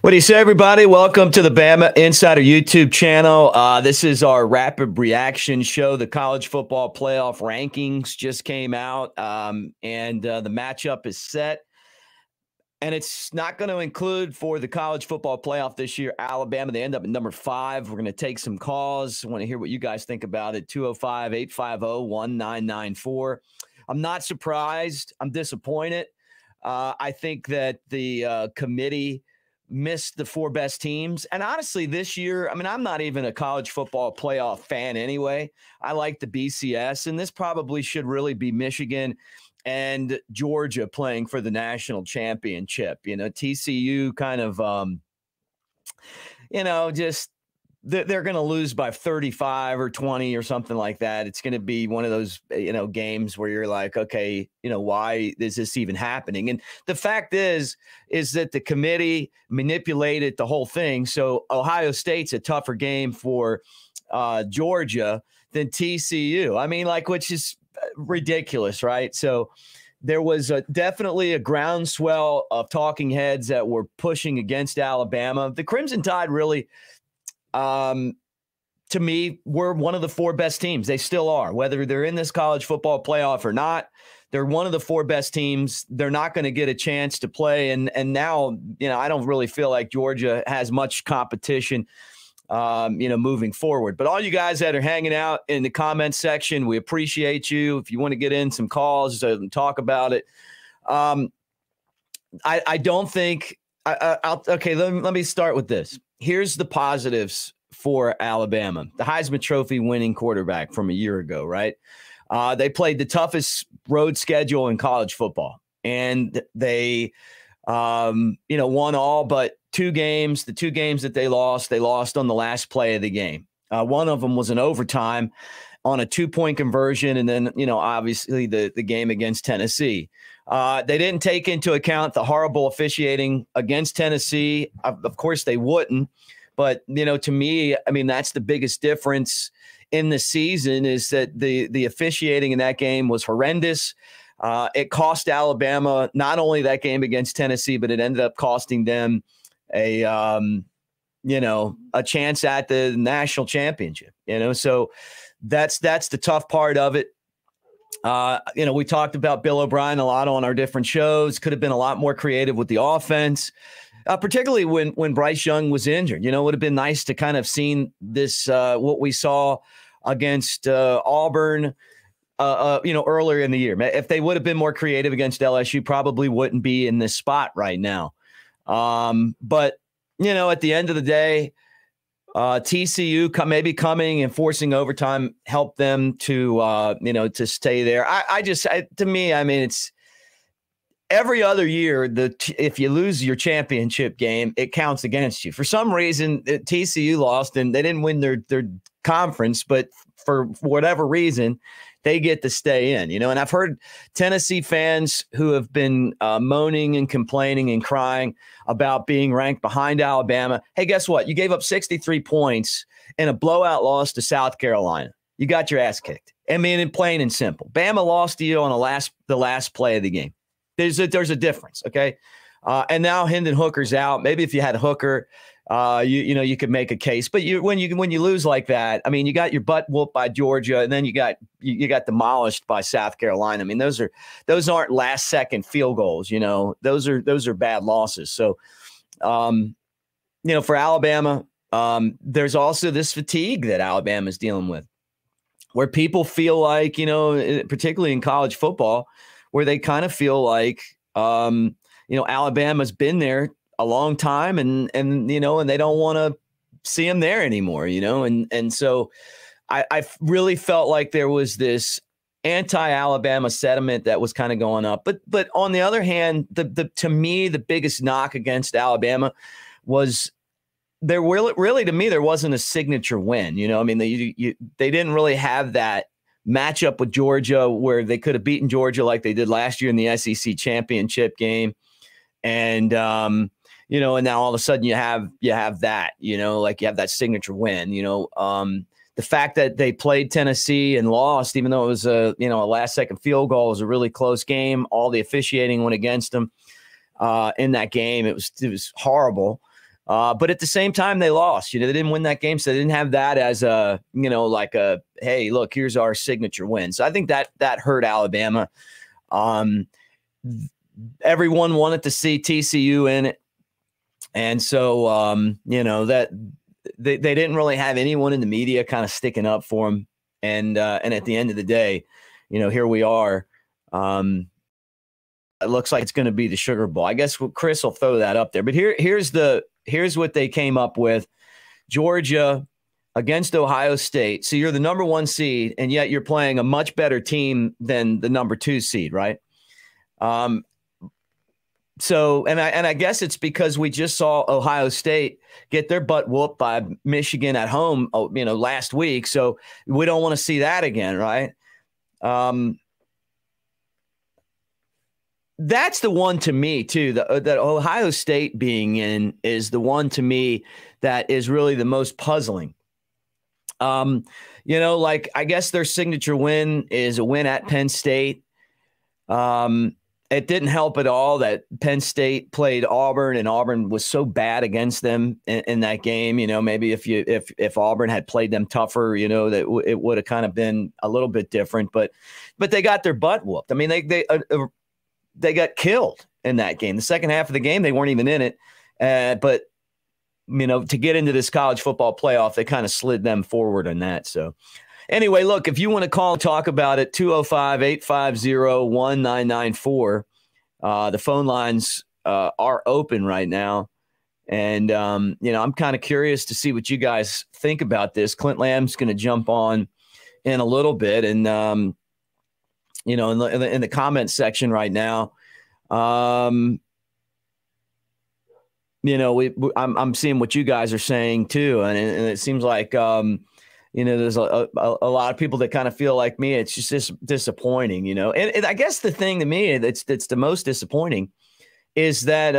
What do you say, everybody? Welcome to the Bama Insider YouTube channel. This is our rapid reaction show. The college football playoff rankings just came out, and the matchup is set. And it's not going to include for the college football playoff this year, Alabama. They end up at number 5. We're going to take some calls. I want to hear what you guys think about it. 205-850-1994. I'm not surprised. I'm disappointed. I think that the committee missed the 4 best teams. And honestly, this year, I mean, I'm not even a college football playoff fan anyway. I like the BCS, and this probably should really be Michigan and Georgia playing for the national championship. You know, TCU kind of, just they're going to lose by 35 or 20 or something like that. It's going to be one of those, games where you're like, okay, why is this even happening? And the fact is that the committee manipulated the whole thing. So Ohio State's a tougher game for Georgia than TCU. I mean, which is ridiculous, right? So there was definitely a groundswell of talking heads that were pushing against Alabama. The Crimson Tide really, to me, we're one of the 4 best teams. They still are, whether they're in this college football playoff or not. They're one of the 4 best teams. They're not going to get a chance to play. And now, I don't really feel like Georgia has much competition, moving forward. But all you guys that are hanging out in the comments section, we appreciate you. If you want to get in some calls and talk about it. I don't think okay, let me start with this. Here's the positives for Alabama. The Heisman Trophy winning quarterback from a year ago, right? They played the toughest road schedule in college football, and they, won all but 2 games. The 2 games that they lost on the last play of the game. One of them was an overtime on a 2-point conversion, and then, obviously the game against Tennessee. They didn't take into account the horrible officiating against Tennessee. Of course, they wouldn't. But, to me, I mean, that's the biggest difference in the season is that the officiating in that game was horrendous. It cost Alabama not only that game against Tennessee, but it ended up costing them a chance at the national championship. So that's the tough part of it. We talked about Bill O'Brien a lot on our different shows. Could have been a lot more creative with the offense, particularly when Bryce Young was injured. It would have been nice to kind of seen this, what we saw against Auburn, earlier in the year. If they would have been more creative against LSU, probably wouldn't be in this spot right now. But, at the end of the day, TCU maybe coming and forcing overtime helped them to to stay there. To me, I mean, it's every other year if you lose your championship game, it counts against you. For some reason, TCU lost and they didn't win their conference, but for whatever reason, they get to stay in. And I've heard Tennessee fans who have been moaning and complaining and crying about being ranked behind Alabama. Hey, guess what? You gave up 63 points in a blowout loss to South Carolina. You got your ass kicked. I mean, plain and simple. Bama lost to you on the last play of the game. There's a difference, okay? And now Hendon Hooker's out. Maybe if you had Hooker, you could make a case. But when you lose like that, I mean, you got your butt whooped by Georgia, and then you got demolished by South Carolina. I mean, those aren't last second field goals. Those are bad losses. So, for Alabama, there's also this fatigue that Alabama is dealing with, where people feel like, particularly in college football, where they kind of feel like, Alabama's been there a long time and they don't want to see him there anymore, and so I really felt like there was this anti-Alabama sentiment that was kind of going up. But on the other hand, to me, the biggest knock against Alabama was there really to me, there wasn't a signature win. I mean, they didn't really have that matchup with Georgia where they could have beaten Georgia like they did last year in the SEC championship game. And, and now all of a sudden you have that, you have that signature win, the fact that they played Tennessee and lost, even though it was a last second field goal, was a really close game. All the officiating went against them in that game. It was horrible. But at the same time, they lost. They didn't win that game, so they didn't have that as a, like a, hey, look, here's our signature win. So I think that hurt Alabama. Everyone wanted to see TCU in it. And so, that they didn't really have anyone in the media kind of sticking up for them. And at the end of the day, here we are. It looks like it's going to be the Sugar Bowl. I guess Chris will throw that up there. But here's what they came up with. Georgia against Ohio State. So you're the number 1 seed, and yet you're playing a much better team than the number 2 seed, right? So, and I guess it's because we just saw Ohio State get their butt whooped by Michigan at home, last week. So we don't want to see that again, right? That's the one to me too. That Ohio State being in is the one to me that is really the most puzzling. I guess their signature win is a win at Penn State. It didn't help at all that Penn State played Auburn, and Auburn was so bad against them in that game. Maybe if Auburn had played them tougher, that it would have kind of been a little bit different. But they got their butt whooped. I mean, they got killed in that game. The second half of the game, they weren't even in it. But to get into this college football playoff, they kind of slid them forward on that. So. Anyway, look, if you want to call and talk about it, 205-850-1994. The phone lines are open right now. And, I'm kind of curious to see what you guys think about this. Clint Lamb's going to jump on in a little bit. And, in the comments section right now, I'm seeing what you guys are saying too. And it seems like, there's a lot of people that kind of feel like me. It's just disappointing, And I guess the thing to me that's the most disappointing is that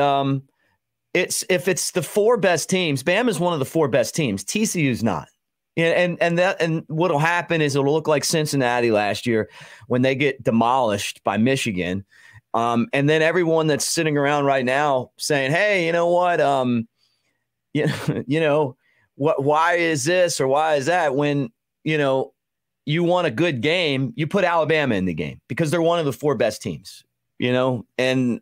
if it's the 4 best teams, Bama's one of the 4 best teams. TCU's not. And what'll happen is it'll look like Cincinnati last year when they get demolished by Michigan. And then everyone that's sitting around right now saying, hey, you know what? Why is this or why is that? When, you want a good game, you put Alabama in the game because they're one of the 4 best teams, and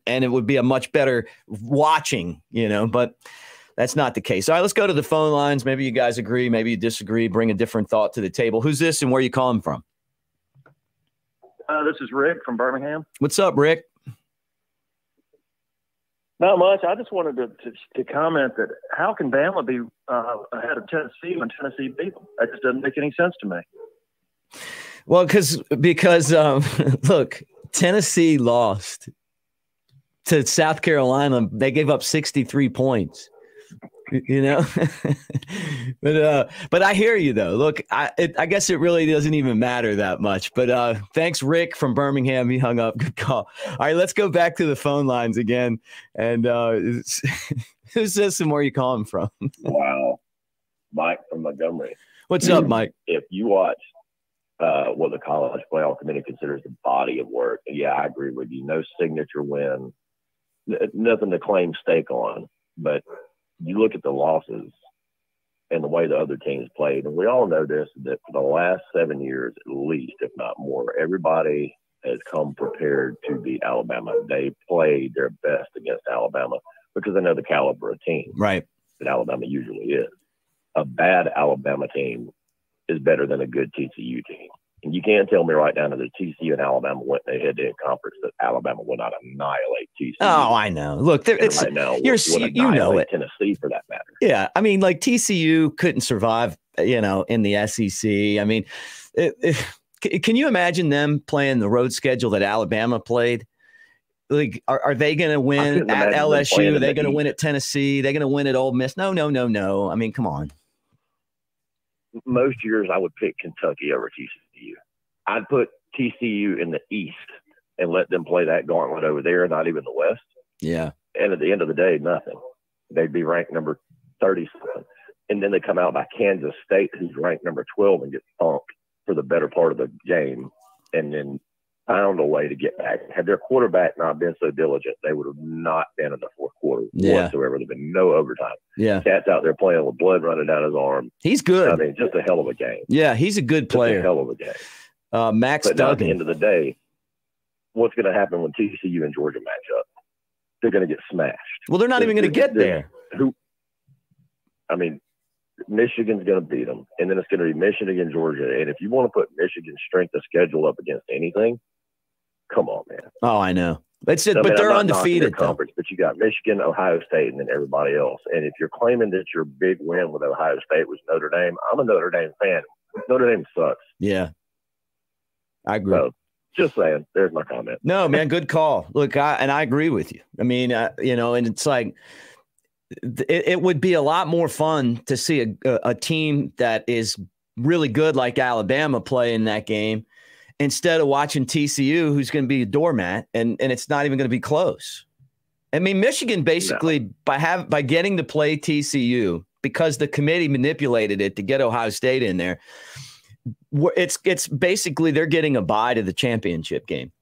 it would be a much better watching, but that's not the case. All right, let's go to the phone lines. Maybe you guys agree, maybe you disagree, bring a different thought to the table. Who's this and where are you calling from? This is Rick from Birmingham. What's up, Rick? Not much. I just wanted to comment that how can Bama be ahead of Tennessee when Tennessee beat them? That just doesn't make any sense to me. Well, because look, Tennessee lost to South Carolina. They gave up 63 points. But I hear you though. Look, I guess it really doesn't even matter that much. But thanks, Rick from Birmingham. He hung up. Good call. All right, let's go back to the phone lines again. And who's this and where are you calling from? Wow, Mike from Montgomery. What's up, Mike? If you watch what the College Playoff Committee considers the body of work, yeah, I agree with you. No signature win, nothing to claim stake on, but you look at the losses and the way the other teams played, and we all know this, that for the last 7 years, at least, if not more, everybody has come prepared to beat Alabama. They played their best against Alabama because they know the caliber of team right that Alabama usually is. A bad Alabama team is better than a good TCU team. And you can't tell me right now that the TCU and Alabama went head-to-head conference that Alabama would not annihilate TCU. Oh, I know. Look, it's right now you know it. Tennessee for that matter. Yeah, I mean, like TCU couldn't survive, in the SEC. I mean, can you imagine them playing the road schedule that Alabama played? Like, are they going to win at LSU? Are they going to win at Tennessee? Are they going to win at Ole Miss? No. I mean, come on. Most years I would pick Kentucky over TCU. I'd put TCU in the East and let them play that gauntlet over there, not even the West. Yeah. And at the end of the day, nothing. They'd be ranked number 30-something. And then they come out by Kansas State, who's ranked number 12, and get thumped for the better part of the game. And then found a way to get back. Had their quarterback not been so diligent, they would have not been in the fourth quarter whatsoever. There'd been no overtime. Yeah. Cat's out there playing with blood running down his arm. He's good. I mean, just a hell of a game. Yeah, he's a good player. Just a hell of a game. Max but Duggan. At the end of the day, what's going to happen when TCU and Georgia match up? They're going to get smashed. Well, they're not even going to get there. Michigan's going to beat them, and then it's going to be Michigan and Georgia. And if you want to put Michigan's strength of schedule up against anything, come on, man. Oh, I know. But they're undefeated. Conference, but you got Michigan, Ohio State, and then everybody else. And if you're claiming that your big win with Ohio State was Notre Dame, I'm a Notre Dame fan. Notre Dame sucks. Yeah, I agree. So, just saying. There's my comment. No, man, good call. Look, I agree with you. I mean, and it's like it would be a lot more fun to see a team that is really good like Alabama play in that game instead of watching TCU, who's going to be a doormat, and it's not even going to be close. I mean, Michigan basically by getting to play TCU, because the committee manipulated it to get Ohio State in there, it's basically they're getting a bye to the championship game.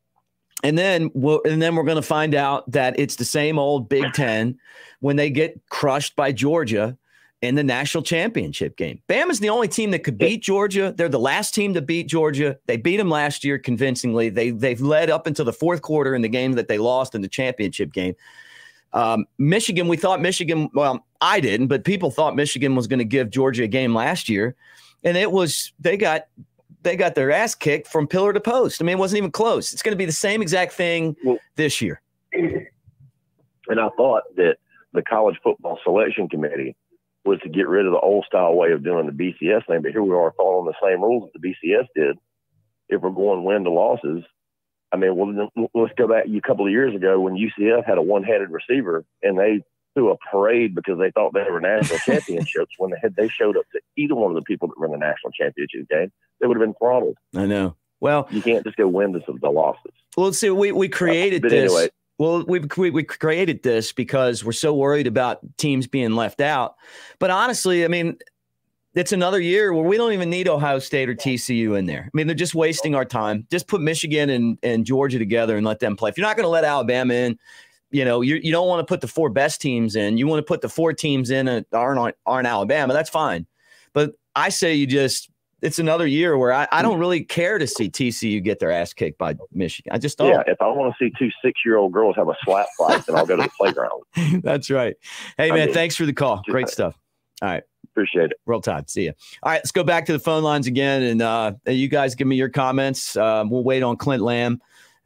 And then we're going to find out that it's the same old Big Ten when they get crushed by Georgia in the national championship game. Bama's the only team that could beat Georgia. They're the last team to beat Georgia. They beat them last year convincingly. They've led up until the fourth quarter in the game that they lost in the championship game. Michigan, we thought Michigan, well, I didn't, but people thought Michigan was going to give Georgia a game last year. And they got their ass kicked from pillar to post. I mean, it wasn't even close. It's going to be the same exact thing this year. And I thought that the college football selection committee was to get rid of the old style way of doing the BCS thing, but here we are following the same rules that the BCS did. If we're going win to losses, I mean, well, let's go back a couple of years ago when UCF had a one-headed receiver and they threw a parade because they thought they were national championships. When they showed up to either one of the people that were in the national championship game, they would have been throttled. I know. Well, you can't just go win the losses. Well, see, we created this. Anyway. Well, we created this because we're so worried about teams being left out. But honestly, I mean, it's another year where we don't even need Ohio State or TCU in there. I mean, they're just wasting our time. Just put Michigan and Georgia together and let them play. If you're not going to let Alabama in, you don't want to put the four best teams in. You want to put the four teams in that aren't Alabama. That's fine. But I say it's another year where I don't really care to see TCU get their ass kicked by Michigan. I just don't. Yeah, if I want to see two 6-year-old girls have a slap fight, then I'll go to the playground. That's right. Hey, man, thanks for the call. Great stuff. All right. Appreciate it. Roll Tide. See you. All right, let's go back to the phone lines again, and you guys give me your comments. We'll wait on Clint Lamb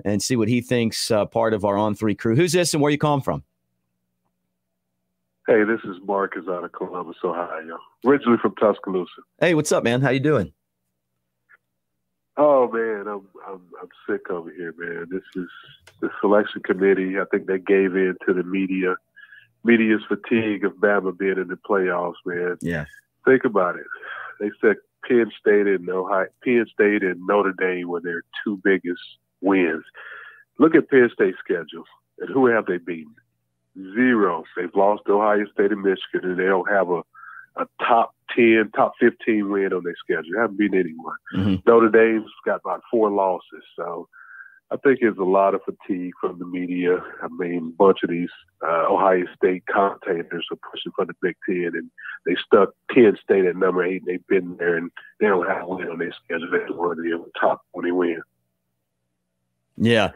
and see what he thinks, part of our On3 crew. Who's this and where you calling from? Hey, this is Marcus out of Columbus, Ohio. Originally from Tuscaloosa. Hey, what's up, man? How you doing? Oh man, I'm sick over here, man. This is the selection committee. I think they gave in to the media's fatigue of Bama being in the playoffs, man. Yeah. Think about it. They said Penn State and Notre Dame were their two biggest wins. Look at Penn State's schedule, and who have they beaten? 0. They've lost to Ohio State and Michigan, and they don't have a top 10, top 15 win on their schedule. They haven't beaten anyone. Mm-hmm. Notre Dame's got about 4 losses. So I think there's a lot of fatigue from the media. I mean, a bunch of these Ohio State commentators are pushing for the Big Ten, and they stuck Penn State at number 8, and they've been there, and they don't have a win on their schedule. They're worthy of a top 20 win. Yeah.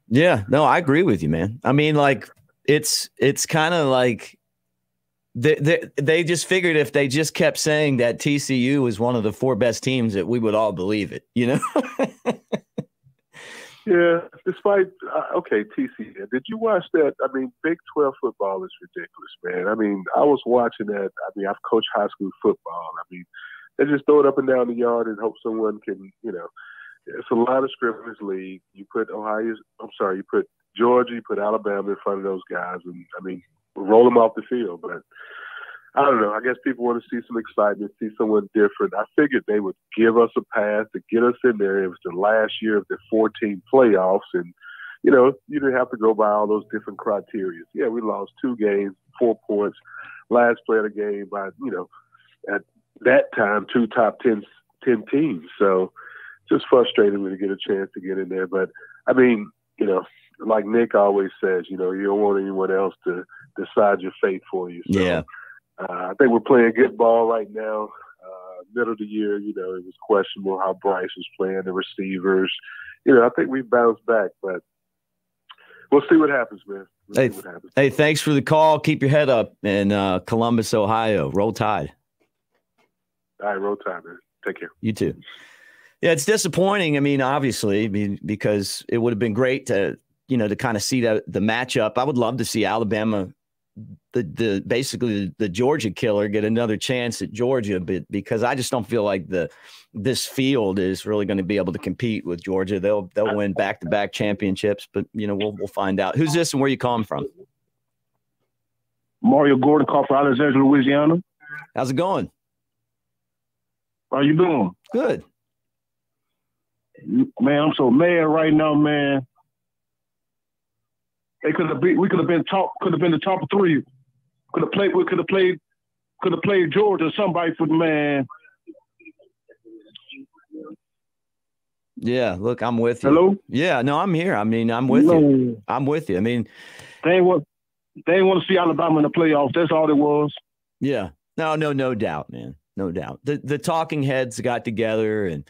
Yeah, no, I agree with you, man. I mean, like, it's kind of like they just figured if they just kept saying that TCU was one of the 4 best teams that we would all believe it, Yeah, despite TCU. Did you watch that? I mean, Big 12 football is ridiculous, man. I mean, I was watching that. I mean, I've coached high school football. I mean, they just throw it up and down the yard and hope someone can, It's a lot of scrimmage league. You put Georgia, you put Alabama in front of those guys, and I mean, roll them off the field. But I don't know. I guess people want to see some excitement, see someone different. I figured they would give us a pass to get us in there. It was the last year of the 14 playoffs, and you didn't have to go by all those different criteria. Yeah, we lost 2 games, 4 points. Last play of the game by at that time 2 top 10 teams. So. just frustrated when you get a chance to get in there. But I mean, you know, like Nick always says, you know, you don't want anyone else to decide your fate for you. So, yeah. I think we're playing good ball right now. Middle of the year, you know, it was questionable how Bryce was playing, the receivers. You know, I think we've bounced back, but we'll see what happens, man. See what happens. Hey, thanks for the call. Keep your head up in Columbus, Ohio. Roll Tide. All right, roll Tide, man. Take care. You too. Yeah, it's disappointing. I mean, obviously, because it would have been great to kind of see the matchup. I would love to see Alabama, basically the Georgia killer, get another chance at Georgia, but because I just don't feel like this field is really going to be able to compete with Georgia. They'll win back-to-back championships, but we'll find out. Who's this and where you calling from? Mario Gordon, call for Alexandria, Louisiana. How's it going? How you doing? Good. Man, I'm so mad right now, man. We could have been the top three. We could have played Georgia, somebody for the man. Yeah, look, I'm with you. Hello? Yeah, no, I'm here. I mean, I'm with you. I'm with you. I mean, they ain't want to see Alabama in the playoffs. That's all it was. Yeah. No doubt, man. No doubt. The talking heads got together and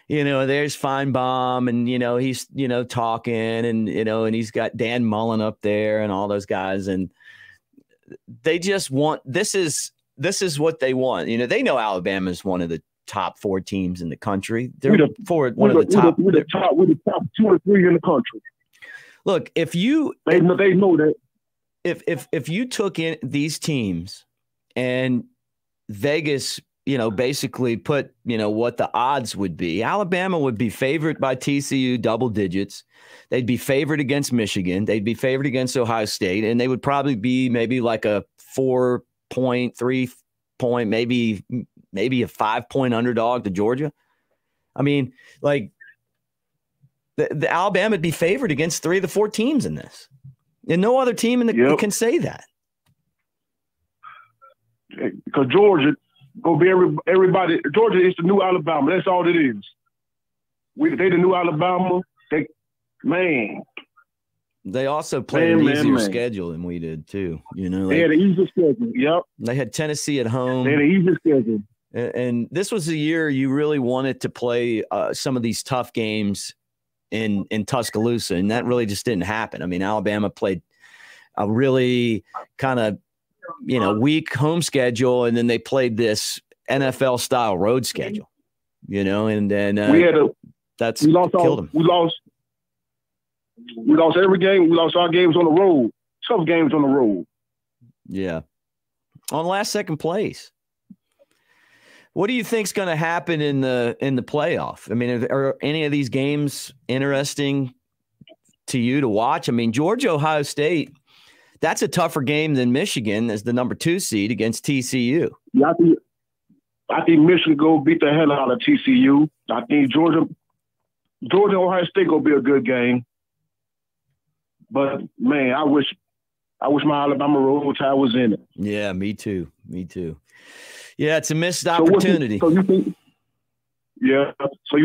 there's Feinbaum and, he's, talking and, and he's got Dan Mullen up there and all those guys. And they just want, this is what they want. They know Alabama is one of the top 4 teams in the country. They're one of the top 2 or 3 in the country. Look, if you, they know that if you took in these teams and Vegas, basically put, what the odds would be. Alabama would be favored by TCU double digits. They'd be favored against Michigan. They'd be favored against Ohio State. And they would probably be maybe like a 4-point, 3-point, maybe a 5-point underdog to Georgia. I mean, like the Alabama would be favored against 3 of the 4 teams in this. And no other team can say that. Because Georgia – go be everybody. Georgia is the new Alabama. That's all it is. They the new Alabama. They also played an easier schedule than we did too. They had an easier schedule. Yep. They had Tennessee at home. They had an easier schedule. And this was the year you really wanted to play some of these tough games in Tuscaloosa, and that really just didn't happen. I mean, Alabama played a really kind of weak home schedule, and then they played this NFL style road schedule, and then killed them. We lost every game. We lost our games on the road. Tough games on the road. Yeah. On last second place. What do you think's going to happen in the playoff? I mean, are any of these games interesting to you to watch? I mean, Georgia, Ohio State, that's a tougher game than Michigan as the number 2 seed against TCU. Yeah, I think Michigan go beat the hell out of TCU. I think Georgia, Ohio State gonna be a good game. But man, I wish my Alabama Roll Tide was in it. Yeah, me too. Yeah, it's a missed opportunity. So you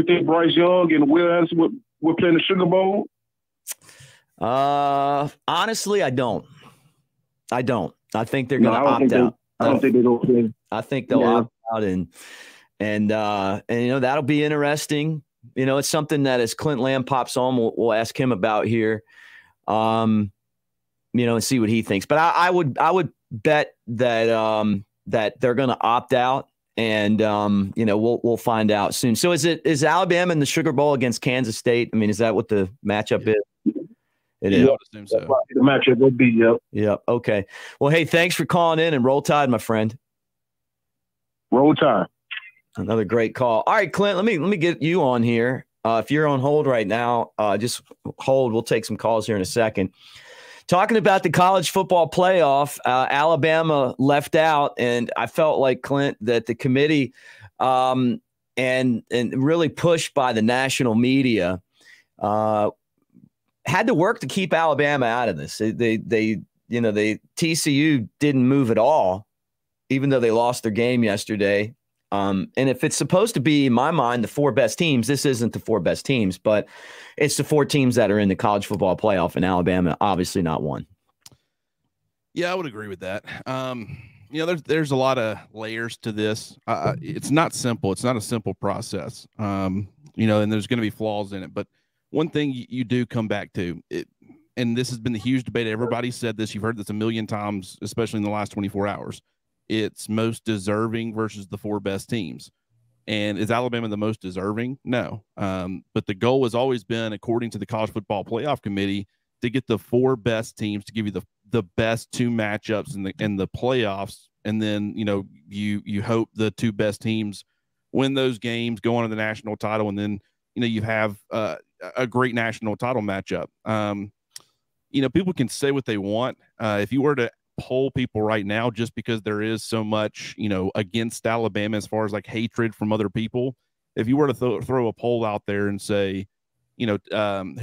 think Bryce Young and Will Anderson will play in the Sugar Bowl? Honestly, I don't. I think they're going to opt out. I don't think they don't play. I think they'll opt out, and that'll be interesting. It's something that as Clint Lamb pops on, we'll ask him about here, and see what he thinks. But I would bet that that they're going to opt out, and we'll find out soon. So is Alabama in the Sugar Bowl against Kansas State? I mean, is that what the matchup is? It is. I assume so. The matchup will be, yep. Yeah. Okay. Well, hey, thanks for calling in, and roll Tide, my friend. Roll Tide. Another great call. All right, Clint, let me get you on here. If you're on hold right now, just hold. We'll take some calls here in a second. Talking about the college football playoff, Alabama left out, and I felt like, Clint, that the committee and really pushed by the national media had to work to keep Alabama out of this. TCU didn't move at all, even though they lost their game yesterday. And if it's supposed to be, in my mind, the 4 best teams, this isn't the 4 best teams, but it's the 4 teams that are in the college football playoff, and Alabama obviously not one. Yeah, I would agree with that. There's a lot of layers to this. It's not simple. It's not a simple process. And there's going to be flaws in it. But one thing you do come back to it, and this has been the huge debate. Everybody said this. You've heard this a million times, especially in the last 24 hours. It's most deserving versus the 4 best teams. And is Alabama the most deserving? No. But the goal has always been, according to the College Football Playoff Committee, to get the 4 best teams to give you the best 2 matchups in the playoffs. And then, you hope the 2 best teams win those games, go on to the national title. And then, you have a great national title matchup. People can say what they want. If you were to poll people right now, just because there is so much, against Alabama as far as like hatred from other people, if you were to throw a poll out there and say, who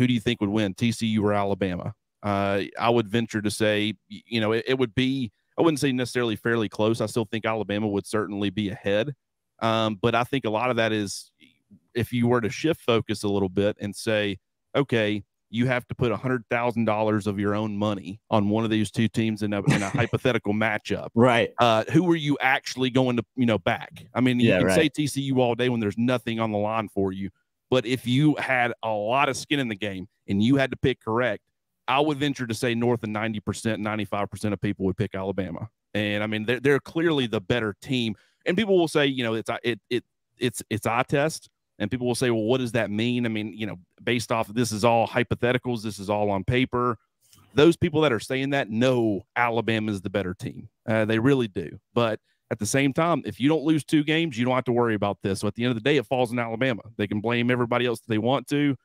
do you think would win, TCU or Alabama? I would venture to say, it would be, I wouldn't say necessarily fairly close. I still think Alabama would certainly be ahead. But I think a lot of that is, if you were to shift focus a little bit and say, okay, you have to put $100,000 of your own money on one of these 2 teams in a hypothetical matchup. Right. Who are you actually going to, back? I mean, you can say TCU all day when there's nothing on the line for you. But if you had a lot of skin in the game and you had to pick correct, I would venture to say north of 90%, 95% of people would pick Alabama. And I mean, they're clearly the better team. And people will say, it's eye test. And people will say, well, what does that mean? I mean, based off of this is all hypotheticals. This is all on paper. Those people that are saying that know Alabama is the better team. They really do. But at the same time, if you don't lose 2 games, you don't have to worry about this. So at the end of the day, it falls in Alabama. They can blame everybody else if they want to.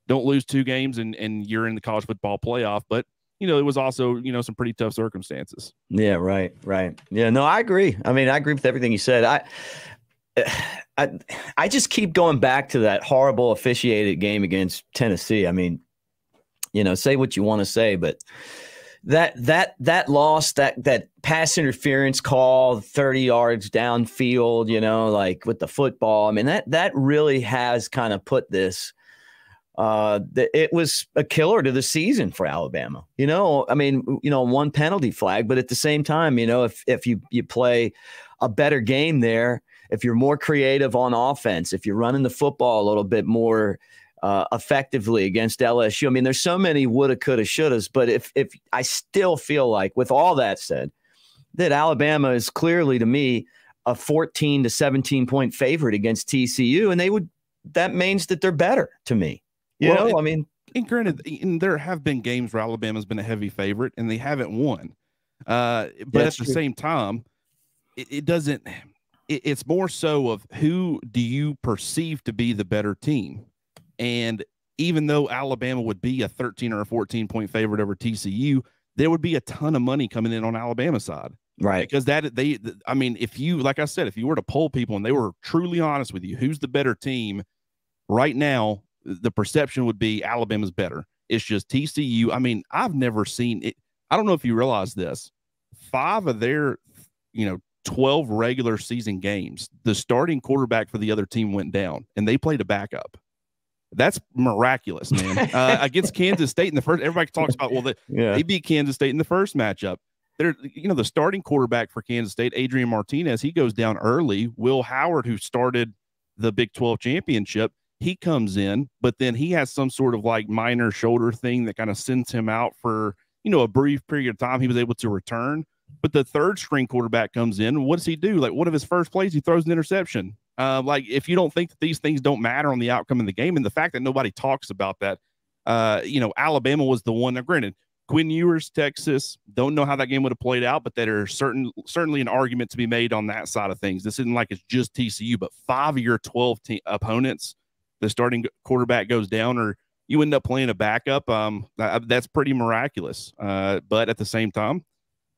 Don't lose 2 games and you're in the college football playoff. But, it was also, some pretty tough circumstances. Yeah, right. Yeah, no, I agree. I mean, I agree with everything you said. I just keep going back to that horrible officiated game against Tennessee. I mean, say what you want to say, but that loss, that pass interference call 30 yards downfield, like with the football. I mean, that really has kind of put this. It was a killer to the season for Alabama. I mean, one penalty flag, but at the same time, if you play a better game there, if you're more creative on offense, if you're running the football a little bit more effectively against LSU. I mean, there's so many woulda, coulda, shouldas, but if I still feel like, with all that said, that Alabama is clearly, to me, a 14 to 17 point favorite against TCU, and that means that they're better to me. I mean, and granted, there have been games where Alabama's been a heavy favorite and they haven't won. But at the same time, it doesn't. It's more so of who do you perceive to be the better team. And even though Alabama would be a 13 or a 14 point favorite over TCU, there would be a ton of money coming in on Alabama's side. Right. Because if you, like I said, if you were to poll people and they were truly honest with you, who's the better team right now, the perception would be Alabama's better. It's just TCU. I mean, I've never seen it. I don't know if you realize this. 5 of their, 12 regular season games, the starting quarterback for the other team went down and they played a backup. That's miraculous, man. Against Kansas State in the first, everybody talks about, they beat Kansas State in the first matchup. The starting quarterback for Kansas State, Adrian Martinez, he goes down early. Will Howard, who started the Big 12 championship, he comes in, but then he has some sort of like minor shoulder thing that kind of sends him out for, a brief period of time. He was able to return, but the third string quarterback comes in. What does he do? Like, one of his first plays, he throws an interception. If you don't think that these things don't matter on the outcome of the game, and the fact that nobody talks about that, Alabama was the one. Now, granted, Quinn Ewers, Texas, don't know how that game would have played out, but there's certainly an argument to be made on that side of things. This isn't like it's just TCU, but 5 of your 12 opponents, the starting quarterback goes down, or you end up playing a backup. That's pretty miraculous. But at the same time,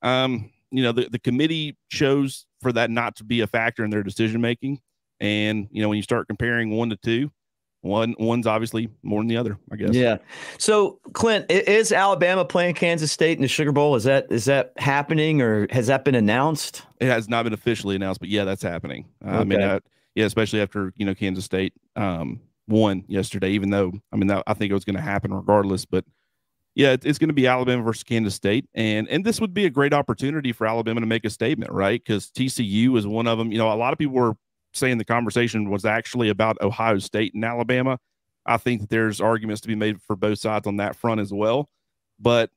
the committee chose for that not to be a factor in their decision making. And when you start comparing 1 to 2, One's obviously more than the other, I guess. Yeah. So, Clint, is Alabama playing Kansas State in the Sugar Bowl? Is that happening, or has that been announced? It has not been officially announced, but yeah, that's happening. Okay. I mean, yeah, especially after Kansas State won yesterday. Even though I think it was going to happen regardless, but yeah, it's going to be Alabama versus Kansas State, and this would be a great opportunity for Alabama to make a statement, right? Because TCU is one of them. A lot of people were saying the conversation was actually about Ohio State and Alabama. I think that there's arguments to be made for both sides on that front as well. But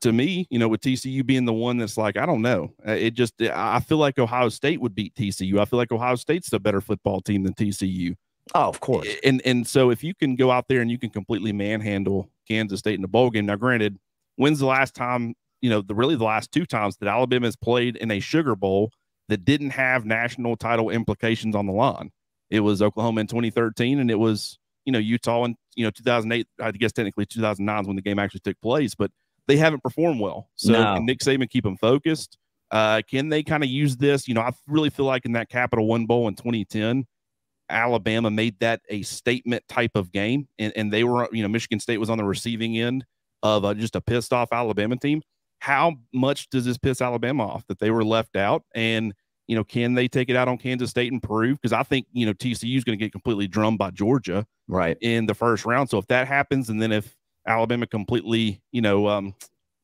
to me, with TCU being the one that's like, I don't know. I feel like Ohio State would beat TCU. I feel like Ohio State's a better football team than TCU. Oh, of course. And so if you can go out there and you can completely manhandle Kansas State in the bowl game. Now, granted, when's the last time, the last two times that Alabama has played in a Sugar Bowl that didn't have national title implications on the line? It was Oklahoma in 2013, and it was, Utah in, 2008. I guess technically 2009 is when the game actually took place, but they haven't performed well. So can Nick Saban keep them focused? Can they kind of use this? I really feel like in that Capital One Bowl in 2010, Alabama made that a statement type of game, and they were, Michigan State was on the receiving end of just a pissed off Alabama team. How much does this piss Alabama off that they were left out? And, can they take it out on Kansas State and prove? Because I think, TCU is going to get completely drummed by Georgia right in the first round. So if that happens, and then if Alabama completely,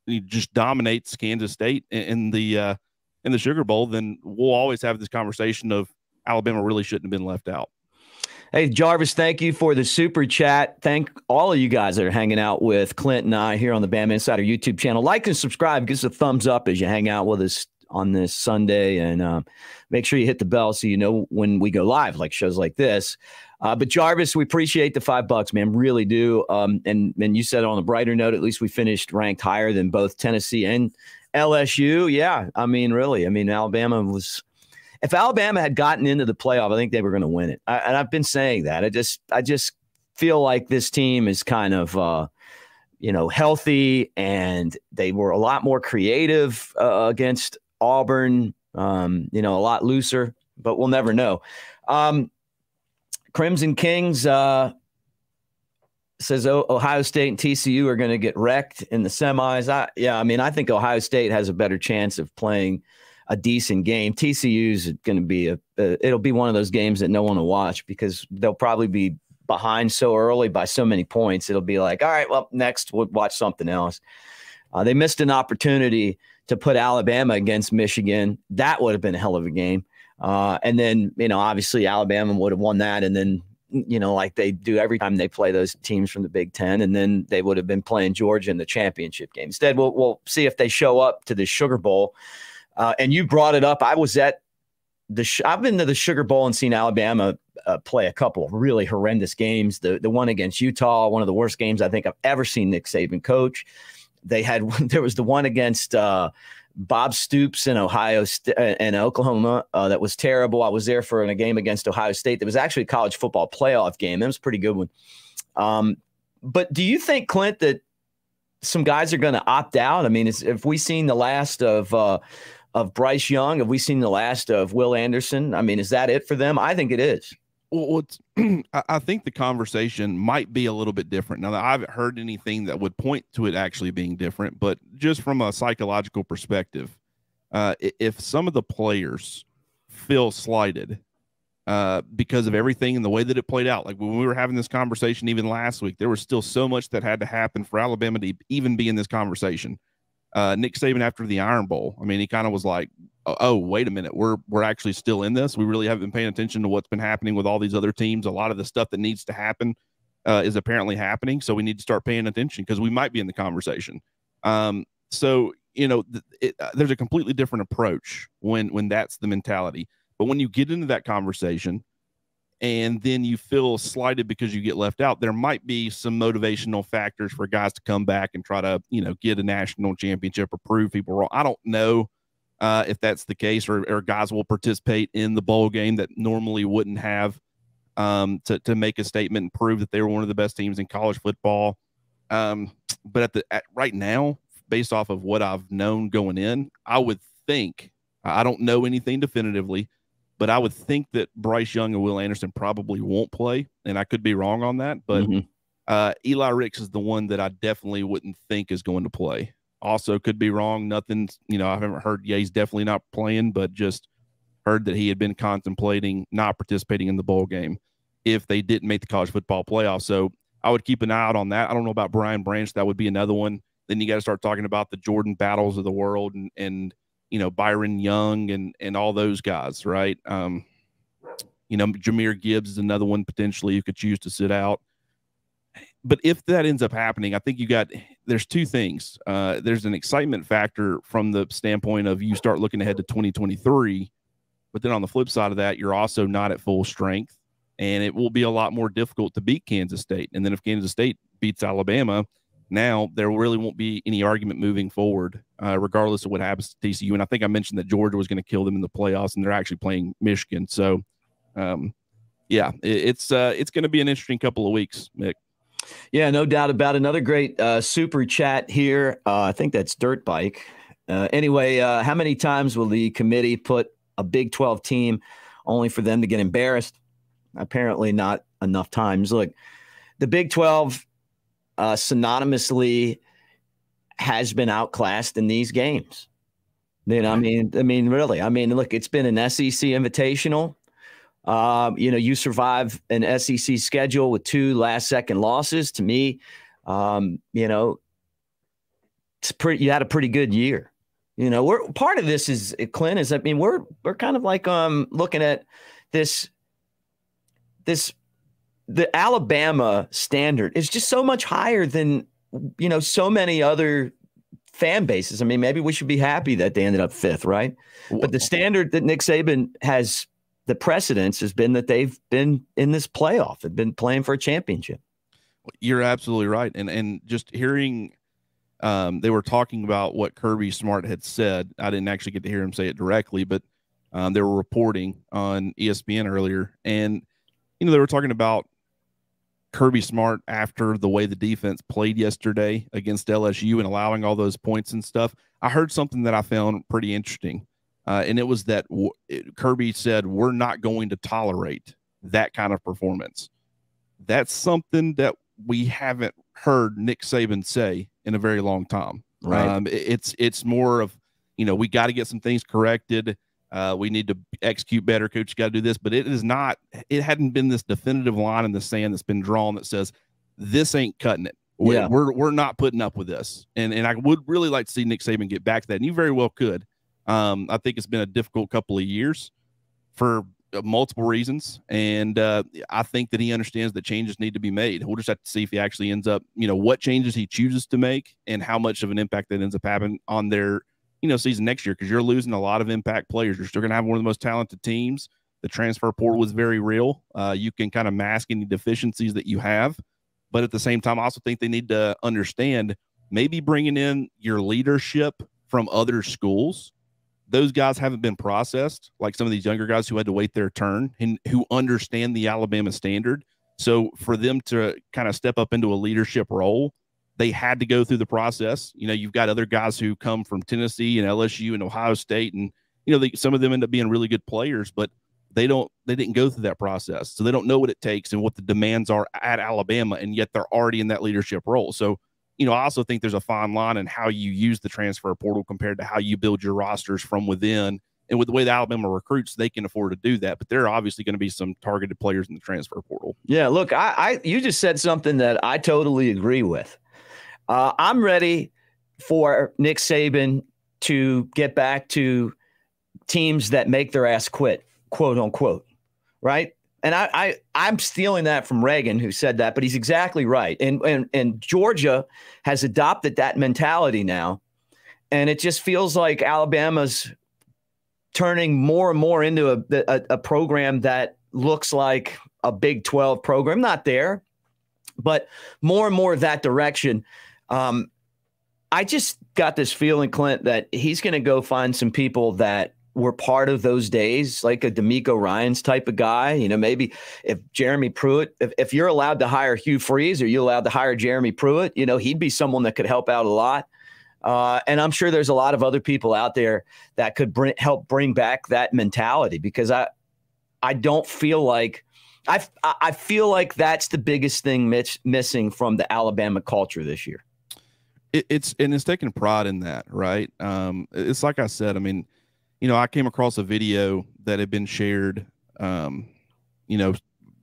just dominates Kansas State in the Sugar Bowl, then we'll always have this conversation of Alabama really shouldn't have been left out. Hey, Jarvis, thank you for the super chat. Thank all of you guys that are hanging out with Clint and I here on the Bama Insider YouTube channel. Like and subscribe. Give us a thumbs up as you hang out with us on this Sunday. And make sure you hit the bell so you know when we go live, like shows like this. But Jarvis, we appreciate the $5, man. Really do. And you said on a brighter note, at least we finished ranked higher than both Tennessee and LSU. Yeah, really. Alabama was... If Alabama had gotten into the playoff, I think they were going to win it. And I've been saying that. I just feel like this team is kind of, healthy, and they were a lot more creative against Auburn, a lot looser, but we'll never know. Crimson Kings says Ohio State and TCU are going to get wrecked in the semis. I think Ohio State has a better chance of playing a decent game. TCU is going to be it'll be one of those games that no one will watch because they'll probably be behind so early by so many points. It'll be like, all right, well, next we'll watch something else. They missed an opportunity to put Alabama against Michigan. That would have been a hell of a game. And then, obviously Alabama would have won that. And then, like they do every time they play those teams from the Big Ten, and then they would have been playing Georgia in the championship game. Instead, we'll see if they show up to the Sugar Bowl. And you brought it up. I was at I've been to the Sugar Bowl and seen Alabama play a couple of really horrendous games. The one against Utah, one of the worst games I think I've ever seen Nick Saban coach. There was the one against Bob Stoops in Ohio and Oklahoma that was terrible. I was there for a game against Ohio State. That was actually a college football playoff game. It was a pretty good one. But do you think, Clint, that some guys are going to opt out? Have we seen the last of Bryce Young? Have we seen the last of Will Anderson? Is that it for them? I think it is. Well, I think the conversation might be a little bit different. Now, I haven't heard anything that would point to it actually being different, but just from a psychological perspective, if some of the players feel slighted because of everything and the way that it played out, like when we were having this conversation even last week, there was still so much that had to happen for Alabama to even be in this conversation. Nick Saban after the Iron Bowl, he kind of was like, oh, wait a minute, we're actually still in this. We really haven't been paying attention to what's been happening with all these other teams. A lot of the stuff that needs to happen is apparently happening, so we need to start paying attention because we might be in the conversation. So there's a completely different approach when that's the mentality. But when you get into that conversation and then you feel slighted because you get left out, there might be some motivational factors for guys to come back and try to, get a national championship or prove people wrong. I don't know if that's the case, or guys will participate in the bowl game that normally wouldn't have to make a statement and prove that they were one of the best teams in college football. But right now, based off of what I've known going in, I would think, I don't know anything definitively, but I would think that Bryce Young and Will Anderson probably won't play, and I could be wrong on that. But Eli Ricks is the one that I definitely wouldn't think is going to play. Also, could be wrong. Nothing, I haven't heard. Yeah, he's definitely not playing, but just heard that he had been contemplating not participating in the bowl game if they didn't make the college football playoff. So I would keep an eye out on that. I don't know about Brian Branch. That would be another one. Then you got to start talking about the Jordan Battles of the world and Byron Young and all those guys, right? Jahmyr Gibbs is another one potentially you could choose to sit out. But if that ends up happening, I think there's two things. There's an excitement factor from the standpoint of you start looking ahead to 2023, but then on the flip side of that, you're also not at full strength, and it will be a lot more difficult to beat Kansas State. And then if Kansas State beats Alabama, now there really won't be any argument moving forward, regardless of what happens to TCU. And I think I mentioned that Georgia was going to kill them in the playoffs, and they're actually playing Michigan. So, it's going to be an interesting couple of weeks, Mick. Yeah, no doubt about it. Another great super chat here. I think that's Dirt Bike. Anyway, how many times will the committee put a Big 12 team only for them to get embarrassed? Apparently not enough times. Look, the Big 12 synonymously has been outclassed in these games. I mean, really. I mean, look, it's been an SEC invitational. You survive an SEC schedule with 2 last-second losses. To me, you had a pretty good year. We're part of this is Clint. We're kind of like looking at this. The Alabama standard is just so much higher than so many other fan bases. I mean, maybe we should be happy that they ended up 5th, right? But the standard that Nick Saban has. The precedence has been that they've been in this playoff. They've been playing for a championship. You're absolutely right. And just hearing they were talking about what Kirby Smart had said. I didn't actually get to hear him say it directly, but they were reporting on ESPN earlier. And, they were talking about Kirby Smart after the way the defense played yesterday against LSU and allowing all those points and stuff. I heard something that I found pretty interesting. And it was that Kirby said, we're not going to tolerate that kind of performance. That's something that we haven't heard Nick Saban say in a very long time. Right. It's more of, we got to get some things corrected. We need to execute better. Coach, got to do this. But it hadn't been this definitive line in the sand that's been drawn that says, this ain't cutting it. We're not putting up with this. And I would really like to see Nick Saban get back to that. And you very well could. I think it's been a difficult couple of years for multiple reasons. And I think that he understands that changes need to be made. We'll just have to see if he actually ends up, what changes he chooses to make and how much of an impact that ends up having on their, season next year. Because you're losing a lot of impact players. You're still going to have one of the most talented teams. The transfer portal was very real. You can kind of mask any deficiencies that you have. But at the same time, I also think they need to understand maybe bringing in your leadership from other schools. Those guys haven't been processed like some of these younger guys who had to wait their turn and who understand the Alabama standard. So for them to kind of step up into a leadership role, they had to go through the process. You've got other guys who come from Tennessee and LSU and Ohio State, and some of them end up being really good players, but they didn't go through that process. So they don't know what it takes and what the demands are at Alabama, and yet they're already in that leadership role. So I also think there's a fine line in how you use the transfer portal compared to how you build your rosters from within. And with the way the Alabama recruits, they can afford to do that. But there are obviously going to be some targeted players in the transfer portal. Yeah, look, you just said something that I totally agree with. I'm ready for Nick Saban to get back to teams that make their ass quit, quote unquote, right? And I'm stealing that from Reagan, who said that, but he's exactly right. And Georgia has adopted that mentality now. And it just feels like Alabama's turning more and more into a program that looks like a Big 12 program. Not there, but more and more that direction. I just got this feeling, Clint, that he's going to go find some people that were part of those days, like a D'Amico Ryans type of guy. Maybe if Jeremy Pruitt, if you're allowed to hire Hugh Freeze, or you're allowed to hire Jeremy Pruitt, he'd be someone that could help out a lot. And I'm sure there's a lot of other people out there that could help bring back that mentality, because I don't feel like I feel like that's the biggest thing missing from the Alabama culture this year. It's taking pride in that, right? It's like I said, I mean, I came across a video that had been shared,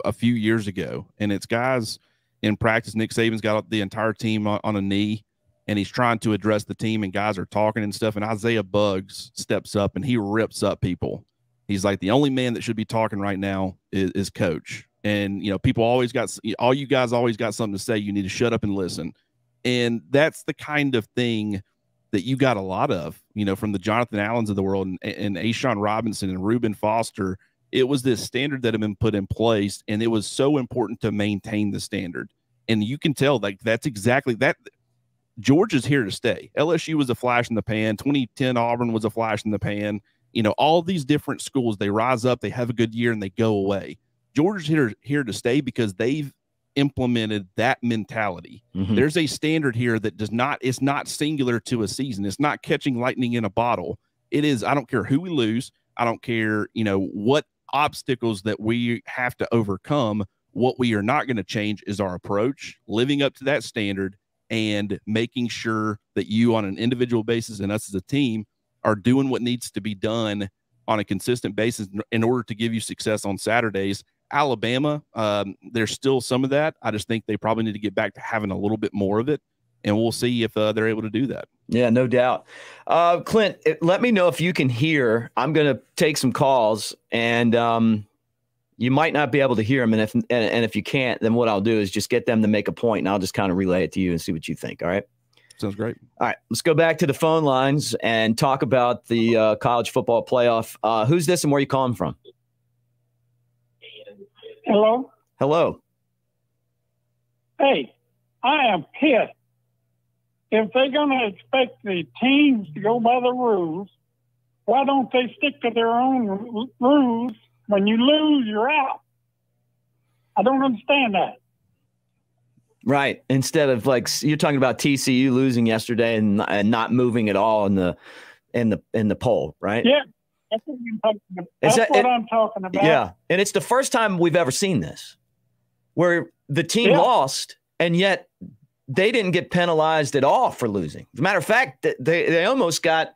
a few years ago, and it's guys in practice. Nick Saban's got the entire team on a knee, and he's trying to address the team, and guys are talking and stuff. And Isaiah Buggs steps up and he rips up people. He's like, the only man that should be talking right now is coach. And, people all you guys always got something to say. You need to shut up and listen. And that's the kind of thing that you got a lot of, from the Jonathan Allens of the world and Ashawn Robinson and Reuben Foster. It was this standard that had been put in place, and it was so important to maintain the standard. And you can tell, like, that's exactly that. Georgia's here to stay. LSU was a flash in the pan. 2010 Auburn was a flash in the pan. All these different schools, they rise up, they have a good year, and they go away. Georgia's here to stay because they've implemented that mentality. Mm-hmm. There's a standard here that it's not singular to a season. It's not catching lightning in a bottle. It is, I don't care who we lose. I don't care, what obstacles that we have to overcome. What we are not going to change is our approach, living up to that standard, and making sure that you on an individual basis and us as a team are doing what needs to be done on a consistent basis in order to give you success on Saturdays. Alabama, there's still some of that. I just think they probably need to get back to having a little bit more of it, and we'll see if they're able to do that. Yeah, no doubt. Clint, let me know if you can hear. I'm going to take some calls, and you might not be able to hear them. And if you can't, then what I'll do is just get them to make a point, and I'll just kind of relay it to you and see what you think. All right? Sounds great. All right, let's go back to the phone lines and talk about the college football playoff. Who's this and where are you calling from? Hello? Hello. Hey, I am pissed. If they're going to expect the teams to go by the rules, why don't they stick to their own rules? When you lose, you're out. I don't understand that. Right. Instead of, like, you're talking about TCU losing yesterday and not moving at all in the poll, right? Yeah. That's what I'm talking about. Yeah. And it's the first time we've ever seen this where the team lost, and yet they didn't get penalized at all for losing. As a matter of fact, they almost got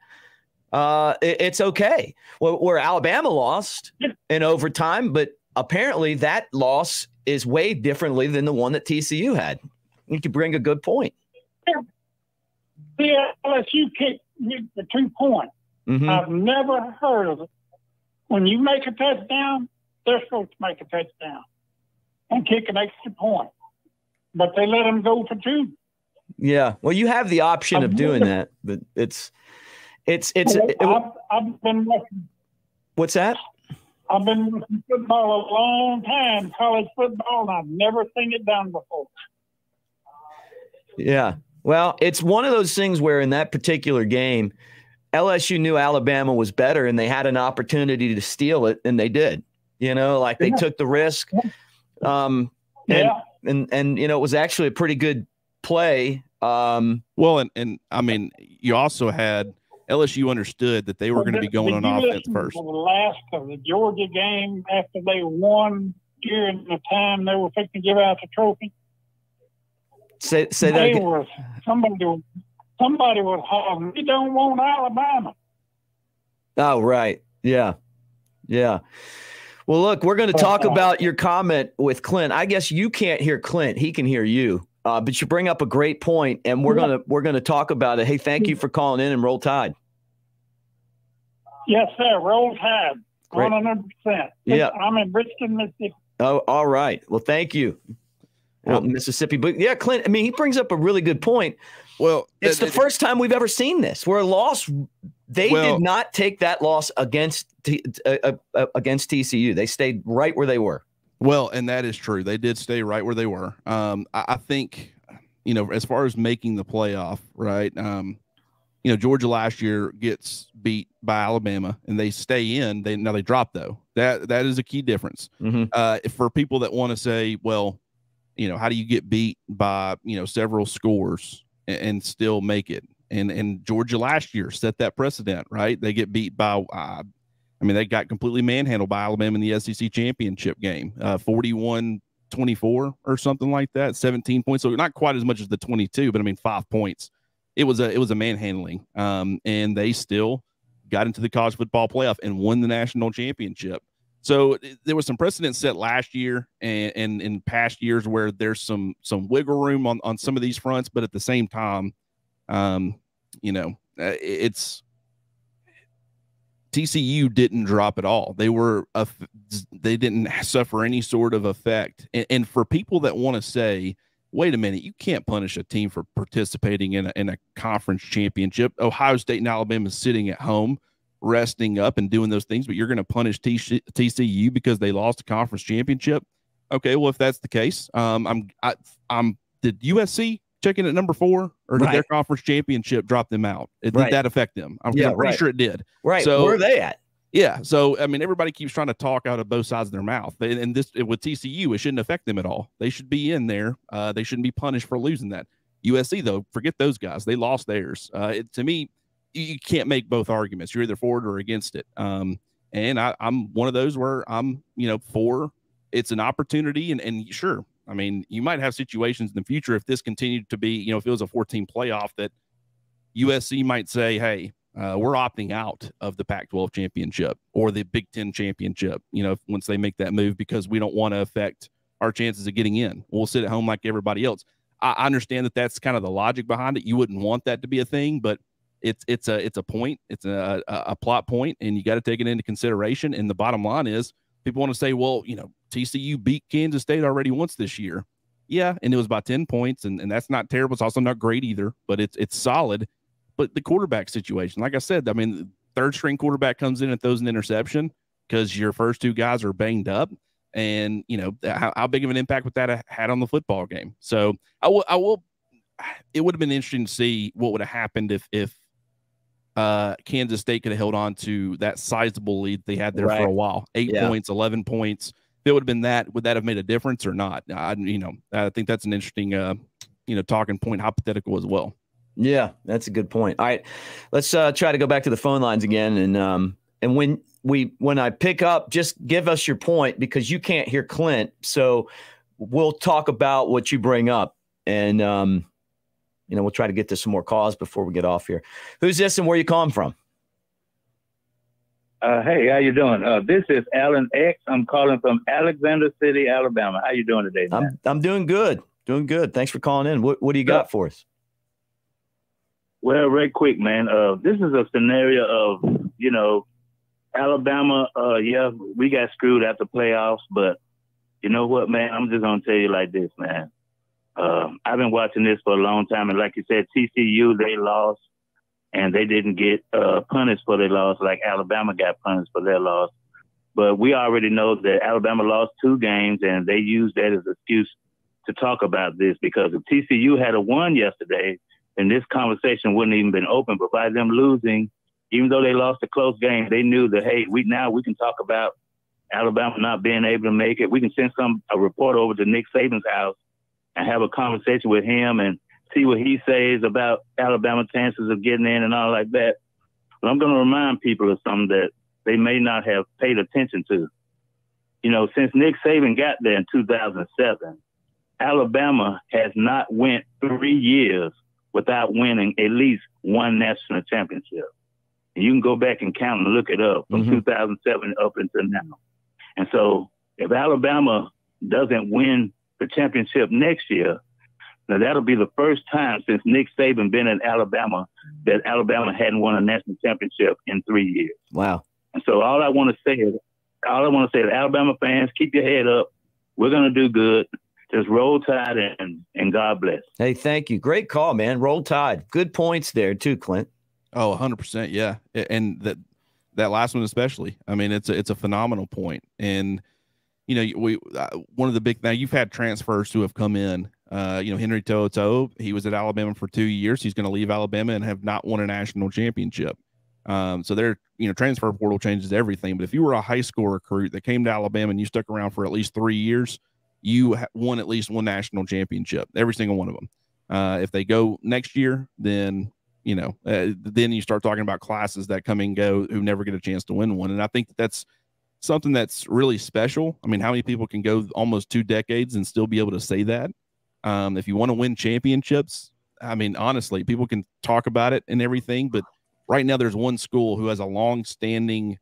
it's okay. Where Alabama lost in overtime, but apparently that loss is weighed differently than the one that TCU had. You could bring a good point. Yeah, LSU kicked the 2 points. Mm-hmm. I've never heard of it. When you make a touchdown, they're supposed to make a touchdown and kick an extra point. But they let them go for 2. Yeah. Well, you have the option of doing that, but I've been watching. What's that? I've been watching football a long time, college football, and I've never seen it done before. Yeah. Well, it's one of those things where in that particular game, LSU knew Alabama was better, and they had an opportunity to steal it, and they did. They took the risk. And it was actually a pretty good play. Well, and I mean, you also had LSU understood that they were going to be going on offense first. The last of the Georgia game, after they won during the time they were fixing to give out the trophy. Say that again. Somebody was hollering, "We don't want Alabama." Oh, right. Yeah. Yeah. Well, look, we're going to talk about your comment with Clint. I guess you can't hear Clint. He can hear you. But you bring up a great point, and we're going to talk about it. Hey, thank you for calling in, and roll tide. Yes, sir. Roll tide. 100%. Yeah. I'm in Richmond, Mississippi. Oh, all right. Well, thank you. Out in Mississippi. But yeah, Clint, I mean, he brings up a really good point. Well, it's the first time we've ever seen this where a loss. They did not take that loss against TCU. They stayed right where they were. Well, and that is true. They did stay right where they were. I think, as far as making the playoff, right? Georgia last year gets beat by Alabama, and they stay in. They drop though. That is a key difference. Mm-hmm. For people that want to say, well, how do you get beat by several scores and still make it? And Georgia last year set that precedent, right? They get beat by, I mean, they got completely manhandled by Alabama in the SEC championship game, 41-24 or something like that, 17 points. So not quite as much as the 22, but I mean, 5 points. It was a manhandling, and they still got into the college football playoff and won the national championship. So there was some precedent set last year and in past years where there's some wiggle room on some of these fronts, but at the same time, it's TCU didn't drop at all. They didn't suffer any sort of effect. And for people that want to say, wait a minute, you can't punish a team for participating in a conference championship. Ohio State and Alabama is sitting at home, resting up and doing those things, but you're going to punish TCU because they lost a conference championship. Okay, well, if that's the case, did USC check in at number 4, or did their conference championship drop them out? Did that affect them? I'm pretty sure it did. Right. So where are they at? Yeah. So, I mean, everybody keeps trying to talk out of both sides of their mouth. And this with TCU, it shouldn't affect them at all. They should be in there. They shouldn't be punished for losing that. USC, though, forget those guys. They lost theirs. To me, you can't make both arguments. You're either for it or against it. And I'm one of those where I'm, for it's an opportunity. And sure, I mean, you might have situations in the future if this continued to be, if it was a 14 playoff, that USC might say, hey, we're opting out of the Pac-12 championship or the Big Ten championship, once they make that move, because we don't want to affect our chances of getting in. We'll sit at home like everybody else. I understand that that's kind of the logic behind it. You wouldn't want that to be a thing, but it's a point. It's a plot point, and you got to take it into consideration. And the bottom line is, people want to say, well, TCU beat Kansas State already once this year. Yeah, and it was by 10 points, and that's not terrible. It's also not great either, but it's solid. But the quarterback situation, like I said, I mean, third string quarterback comes in and throws an interception because your first 2 guys are banged up. And, how big of an impact would that have had on the football game? So it would have been interesting to see what would have happened if Kansas State could have held on to that sizable lead they had there for a while. 8 points, 11 points. If it would have been that, would that have made a difference or not? I think that's an interesting, talking point, hypothetical as well. Yeah, that's a good point. All right, let's try to go back to the phone lines again. And when I pick up, just give us your point, because you can't hear Clint. So we'll talk about what you bring up, and we'll try to get to some more calls before we get off here. Who's this and where you calling from? Hey, how you doing? This is Alan X. I'm calling from Alexander City, Alabama. How you doing today, man? I'm doing good. Doing good. Thanks for calling in. What do you got for us? Well, right quick, man. This is a scenario of, Alabama, we got screwed at the playoffs, but you know what, man? I'm just going to tell you like this, man. I've been watching this for a long time, and like you said, TCU, they lost, and they didn't get punished for their loss like Alabama got punished for their loss. But we already know that Alabama lost 2 games, and they used that as an excuse to talk about this, because if TCU had won yesterday, then this conversation wouldn't even been open. But by them losing, even though they lost a close game, they knew that, hey, we can talk about Alabama not being able to make it. We can send a report over to Nick Saban's house and have a conversation with him and see what he says about Alabama chances of getting in and all like that. But I'm going to remind people of something that they may not have paid attention to. Since Nick Saban got there in 2007, Alabama has not went 3 years without winning at least one national championship. And you can go back and count and look it up from 2007 up until now. And so if Alabama doesn't win the championship next year, now that'll be the first time since Nick Saban been in Alabama that Alabama hadn't won a national championship in 3 years. Wow. And so all I want to say is Alabama fans, keep your head up. We're going to do good. Just roll tide and God bless. Hey, thank you. Great call, man. Roll tide. Good points there too, Clint. Oh, 100%. Yeah. And that last one, especially, I mean, it's a phenomenal point. And, one of the big, now you've had transfers who have come in, Henry To'oTo'o, he was at Alabama for 2 years. He's going to leave Alabama and have not won a national championship. So their, transfer portal changes everything. But if you were a high school recruit that came to Alabama and you stuck around for at least 3 years, you won at least one national championship, every single one of them. If they go next year, then then you start talking about classes that come and go who never get a chance to win one. And I think that's something that's really special. I mean, how many people can go almost 2 decades and still be able to say that? If you want to win championships, I mean, honestly, people can talk about it and everything, but right now there's one school who has a long-standing,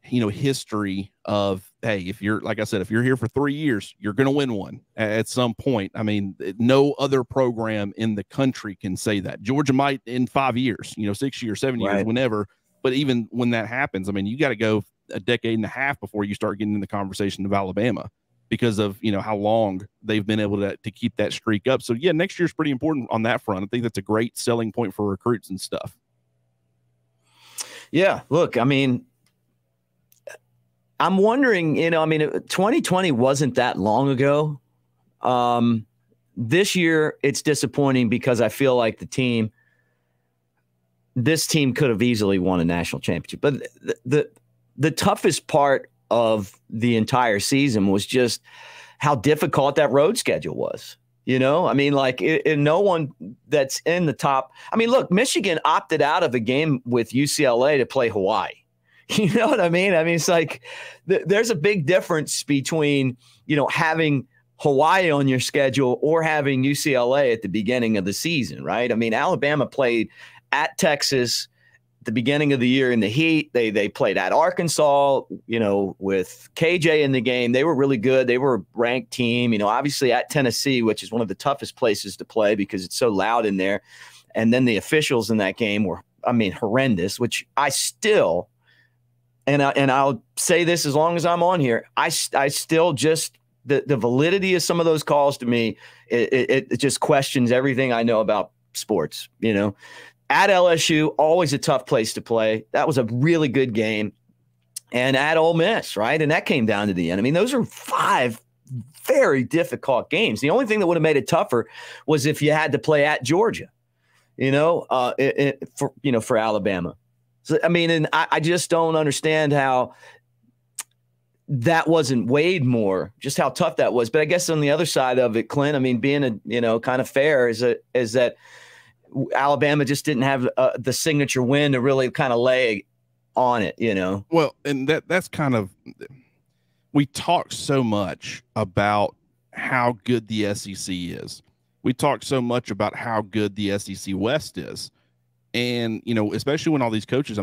history of, hey, if you're, like I said, if you're here for 3 years, you're going to win one at some point. I mean, no other program in the country can say that. Georgia might in 5 years, 6 years, 7 years, whenever. But even when that happens, I mean, you got to go a decade and a half before you start getting in the conversation of Alabama because of, how long they've been able to keep that streak up. So, yeah, next year's pretty important on that front. I think that's a great selling point for recruits and stuff. Yeah, look, I mean, I'm wondering, 2020 wasn't that long ago. This year it's disappointing because I feel like this team could have easily won a national championship. But the toughest part of the entire season was just how difficult that road schedule was. I mean, like no one that's in the top. I mean, look, Michigan opted out of a game with UCLA to play Hawaii. You know what I mean? I mean, it's like there's a big difference between, having Hawaii on your schedule or having UCLA at the beginning of the season, right? I mean, Alabama played at Texas at the beginning of the year in the heat. They played at Arkansas, with KJ in the game. They were really good. They were a ranked team, obviously at Tennessee, which is one of the toughest places to play because it's so loud in there. And then the officials in that game were, horrendous, which I still – and I'll say this as long as I'm on here, I still just the validity of some of those calls to me, it just questions everything I know about sports. At LSU, always a tough place to play. That was a really good game. And at Ole Miss, right? And that came down to the end. I mean, those are 5 very difficult games. The only thing that would have made it tougher was if you had to play at Georgia, for Alabama. So, I mean, and I just don't understand how that wasn't weighed more, just how tough that was. But I guess on the other side of it, Clint, I mean, being kind of fair is that Alabama just didn't have the signature win to really kind of lay on it, Well, and that's kind of, we talk so much about how good the SEC is. We talk so much about how good the SEC West is. And, especially when all these coaches,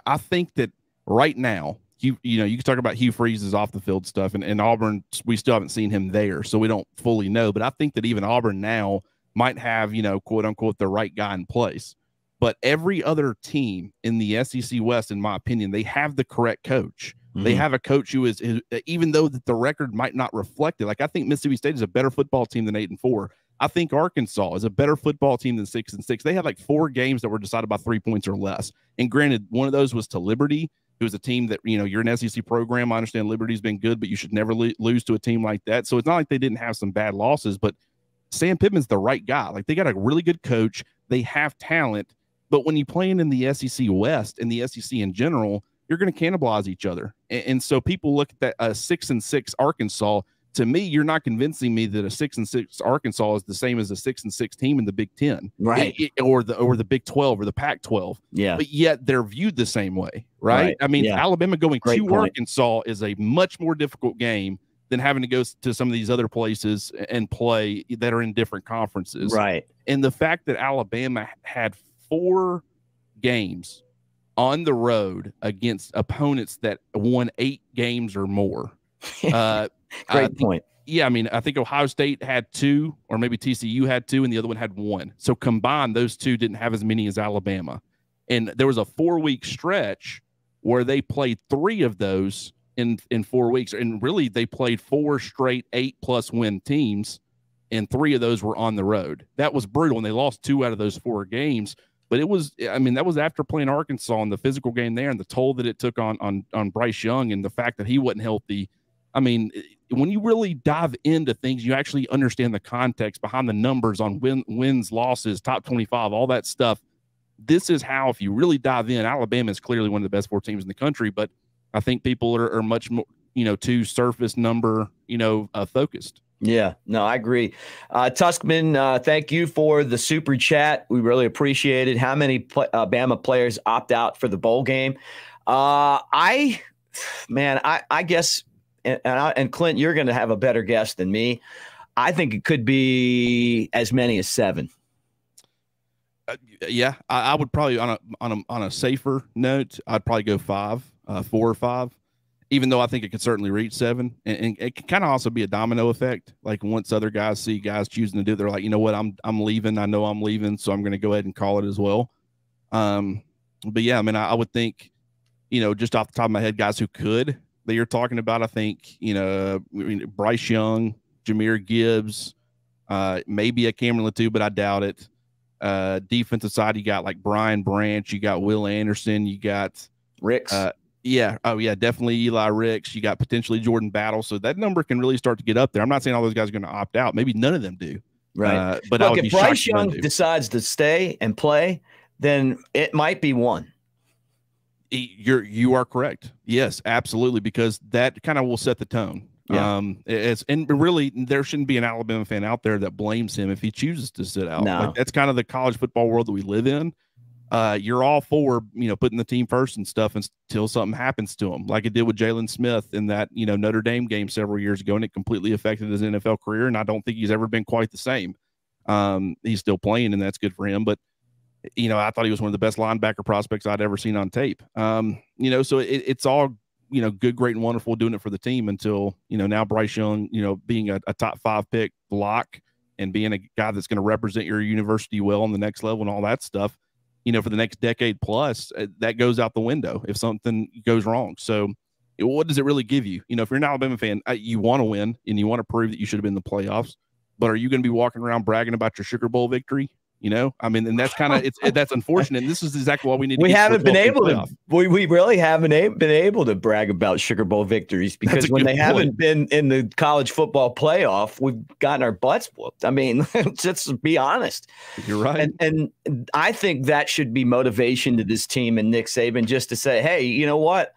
I think that right now, you can talk about Hugh Freeze's off the field stuff and Auburn, we still haven't seen him there. So we don't fully know, but I think that even Auburn now might have, quote unquote, the right guy in place, but every other team in the SEC West, in my opinion, they have the correct coach. Mm-hmm. They have a coach who is, even though that the record might not reflect it. Like I think Mississippi State is a better football team than 8-4. I think Arkansas is a better football team than 6-6. They had like 4 games that were decided by 3 points or less. And granted, one of those was to Liberty, who is a team that, you're an SEC program. I understand Liberty's been good, but you should never lose to a team like that. So it's not like they didn't have some bad losses, but Sam Pittman's the right guy. Like they got a really good coach. They have talent, but when you playing in the SEC West and the SEC in general, you're going to cannibalize each other. And so people look at that 6-6 Arkansas. To me, you're not convincing me that a 6-6 Arkansas is the same as a 6-6 team in the Big Ten, right? Or the Big 12 or the Pac-12. Yeah, but yet they're viewed the same way, right? I mean, Alabama going to Arkansas is a much more difficult game than having to go to some of these other places and play that are in different conferences, right? And the fact that Alabama had 4 games on the road against opponents that won 8 games or more. Great point. Yeah, I think Ohio State had 2, or maybe TCU had 2, and the other one had 1. So combined, those 2 didn't have as many as Alabama. And there was a 4-week stretch where they played 3 of those in 4 weeks. And really, they played 4 straight 8+ win teams, and 3 of those were on the road. That was brutal, and they lost 2 out of those 4 games. But it was, that was after playing Arkansas and the physical game there and the toll that it took on Bryce Young and the fact that he wasn't healthy. When you really dive into things, you actually understand the context behind the numbers on wins, losses, top 25, all that stuff. This is how, if you really dive in, Alabama is clearly one of the best 4 teams in the country, but I think people are much more, too surface number, focused. Yeah, no, I agree. Tuskman, thank you for the super chat. We really appreciate it. How many Bama players opt out for the bowl game? I guess, and Clint, you're going to have a better guess than me. I think it could be as many as 7. Yeah, I would probably on a safer note, I'd probably go 5, 4 or 5. Even though I think it could certainly reach 7, and it can kind of also be a domino effect. Like once other guys see guys choosing to do it, they're like, you know what, I'm leaving. I know I'm leaving, so I'm going to go ahead and call it as well. But yeah, I mean, I would think, just off the top of my head, guys who could that you're talking about. I think Bryce Young, Jahmyr Gibbs, maybe a Cameron Latou, but I doubt it. Defensive side, you got like Brian Branch, you got Will Anderson, you got Ricks. Yeah. Oh, yeah. Definitely Eli Ricks. You got potentially Jordan Battle. So that number can really start to get up there. I'm not saying all those guys are going to opt out. Maybe none of them do. Right. But look, if Bryce Young decides to stay and play, then it might be 1. You are correct. Yes, absolutely. Because that kind of will set the tone. Yeah. And really, there shouldn't be an Alabama fan out there that blames him if he chooses to sit out. No. Like, that's kind of the college football world that we live in. You're all for, putting the team first and stuff until something happens to him, like it did with Jalen Smith in that, Notre Dame game several years ago, and it completely affected his NFL career. And I don't think he's ever been quite the same. He's still playing, and that's good for him. But, I thought he was one of the best linebacker prospects I'd ever seen on tape. So it's all, good, great, and wonderful doing it for the team until, now Bryce Young, being a top 5 pick block and being a guy that's going to represent your university well on the next level and all that stuff. For the next decade plus, that goes out the window if something goes wrong. So what does it really give you? If you're an Alabama fan, you want to win and you want to prove that you should have been in the playoffs, but are you going to be walking around bragging about your Sugar Bowl victory? And that's kind of, that's unfortunate. And this is exactly what we need to We haven't been able to, we really haven't been able to brag about Sugar Bowl victories because when they haven't been in the college football playoff, we've gotten our butts whooped. I mean, let's be honest. You're right. And I think that should be motivation to this team and Nick Saban just to say, hey, you know what?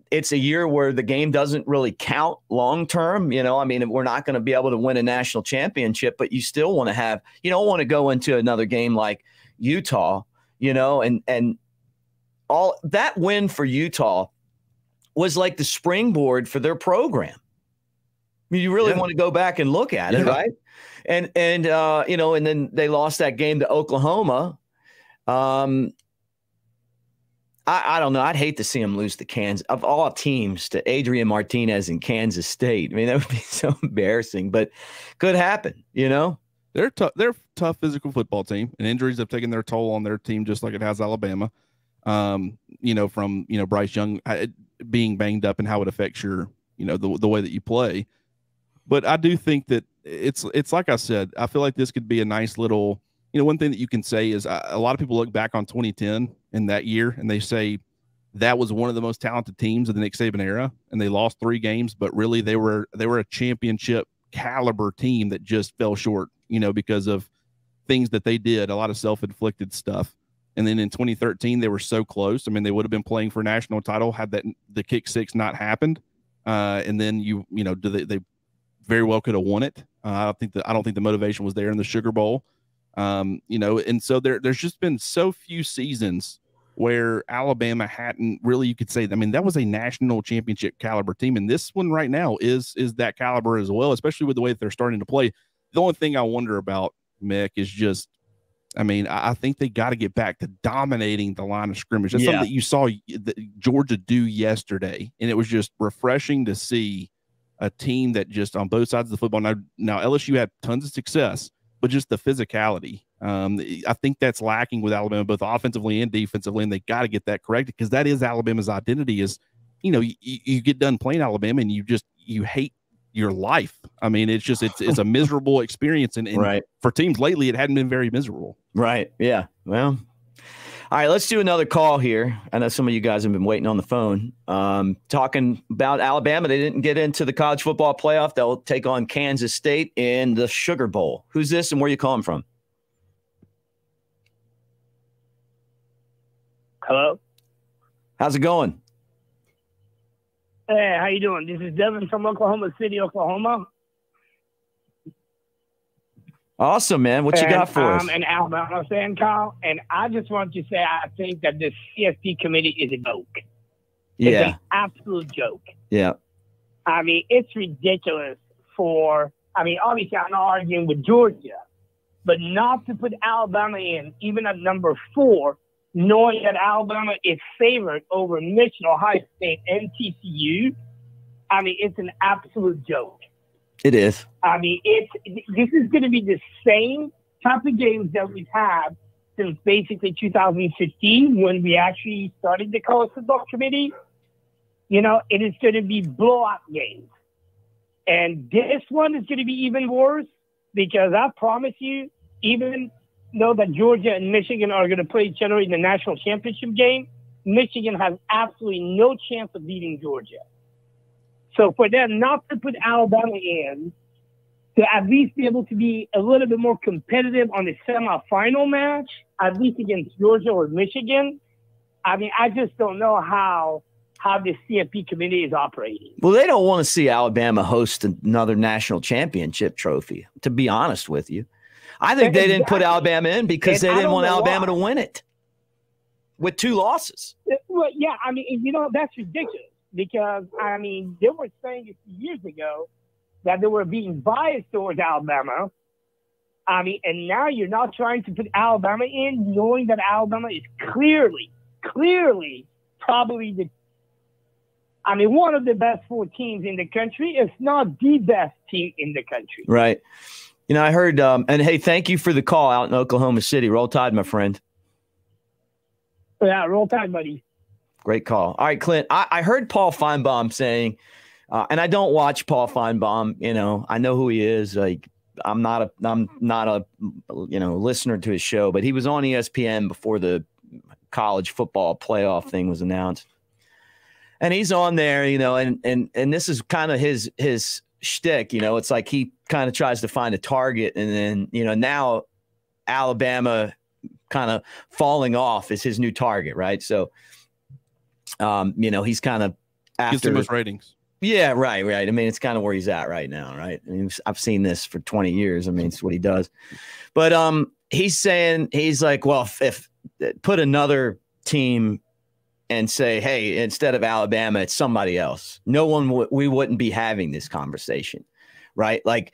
It's a year where the game doesn't really count long term. We're not going to be able to win a national championship, but you still want to have, you don't want to go into another game like Utah, and all that win for Utah was like the springboard for their program. You really want to go back and look at it, right? And then they lost that game to Oklahoma. I don't know. I'd hate to see them lose to Kansas. Of all teams, to Adrian Martinez in Kansas State. I mean, that would be so embarrassing, but could happen, They're a tough physical football team, and injuries have taken their toll on their team just like it has Alabama. From Bryce Young being banged up and how it affects your, the way that you play. But I do think that it's like I said, I feel like this could be a nice little, one thing that you can say is a lot of people look back on 2010 in that year and they say that was one of the most talented teams of the Nick Saban era, and they lost 3 games, but really they were a championship caliber team that just fell short, because of things that they did, a lot of self-inflicted stuff. And then in 2013, they were so close. I mean, they would have been playing for a national title had the kick 6 not happened. And then they very well could have won it. I don't think the motivation was there in the Sugar Bowl. And so there's just been so few seasons where Alabama hadn't really, you could say, I mean, that was a national championship caliber team. And this one right now is that caliber as well, especially with the way that they're starting to play. The only thing I wonder about, Mick, is just, I mean, I think they got to get back to dominating the line of scrimmage. That's something that you saw Georgia do yesterday. And it was just refreshing to see a team that just on both sides of the football. Now LSU had tons of success, but just the physicality. I think that's lacking with Alabama, both offensively and defensively, and they got to get that corrected because that is Alabama's identity is, you get done playing Alabama and you hate your life. I mean, it's a miserable experience. And right. For teams lately, it hadn't been very miserable. Right. Yeah. Well, all right, let's do another call here. I know some of you guys have been waiting on the phone. Talking about Alabama. They didn't get into the college football playoff. They'll take on Kansas State in the Sugar Bowl. Who's this and where you calling from? Hello? How's it going? Hey, how you doing? This is Devin from Oklahoma City, Oklahoma. Awesome, man. What you got for us? I'm an Alabama fan, Kyle, and I just want to say I think that this CFP committee is a joke. It's an absolute joke. Yeah. I mean, it's ridiculous obviously I'm not arguing with Georgia, but not to put Alabama in, even at number 4, knowing that Alabama is favored over Michigan, Ohio State, and TCU. I mean, it's an absolute joke. It is. I mean, this is going to be the same type of games that we've had since basically 2015 when we actually started the college football committee. You know, it is going to be blowout games. And this one is going to be even worse because I promise you, even though that Georgia and Michigan are going to play each other in the national championship game, Michigan has absolutely no chance of beating Georgia. So for them not to put Alabama in, to at least be able to be a little bit more competitive on the semifinal match, at least against Georgia or Michigan, I mean, I just don't know how the CFP committee is operating. Well, they don't want to see Alabama host another national championship trophy, to be honest with you. I think they didn't put Alabama in because they didn't want Alabama to win it with 2 losses. Well, yeah, I mean, you know, that's ridiculous. Because, I mean, they were saying a few years ago that they were being biased towards Alabama. I mean, and now you're not trying to put Alabama in, knowing that Alabama is clearly probably one of the best 4 teams in the country, if not the best team in the country. Right. You know, I heard, and hey, thank you for the call out in Oklahoma City. Roll Tide, my friend. Yeah, roll Tide, buddy. Great call. All right, Clint, I heard Paul Feinbaum saying, and I don't watch Paul Feinbaum, you know, I know who he is. Like, I'm not a listener to his show, but he was on ESPN before the college football playoff thing was announced. And he's on there, you know, and this is kind of his shtick, you know, it's like he kind of tries to find a target, and then, you know, now Alabama kind of falling off is his new target, right? So, you know, he's kind of after gets the most ratings. Yeah, right. I mean, it's kind of where he's at right now, right? I mean, I've seen this for 20 years. I mean, it's what he does. But he's saying, he's like, well, if put another team and say, hey, instead of Alabama, it's somebody else. We wouldn't be having this conversation, right? Like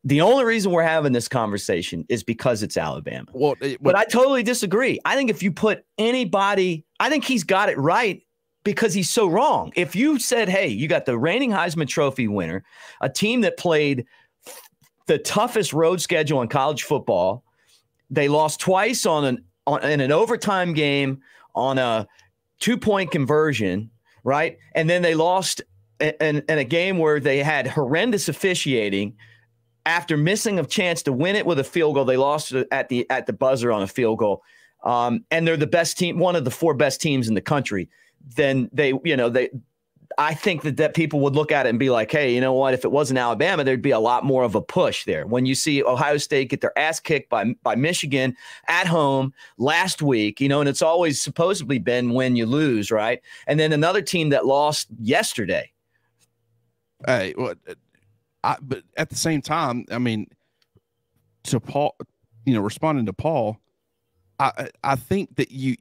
the only reason we're having this conversation is because it's Alabama. Well, but I totally disagree. I think if you put anybody, I think he's got it right because he's so wrong. If you said, hey, you got the reigning Heisman Trophy winner, a team that played the toughest road schedule in college football, they lost twice in an overtime game on a 2-point conversion, right? And then they lost in a game where they had horrendous officiating after missing a chance to win it with a field goal. They lost at the buzzer on a field goal. And they're the best team, one of the 4 best teams in the country. Then I think that people would look at it and be like, hey, you know what? If it wasn't Alabama, there'd be a lot more of a push there. When you see Ohio State get their ass kicked by Michigan at home last week, you know, and it's always supposedly been when you lose, right? And then another team that lost yesterday. Hey, but at the same time, I mean, to Paul, you know, responding to Paul, I think that you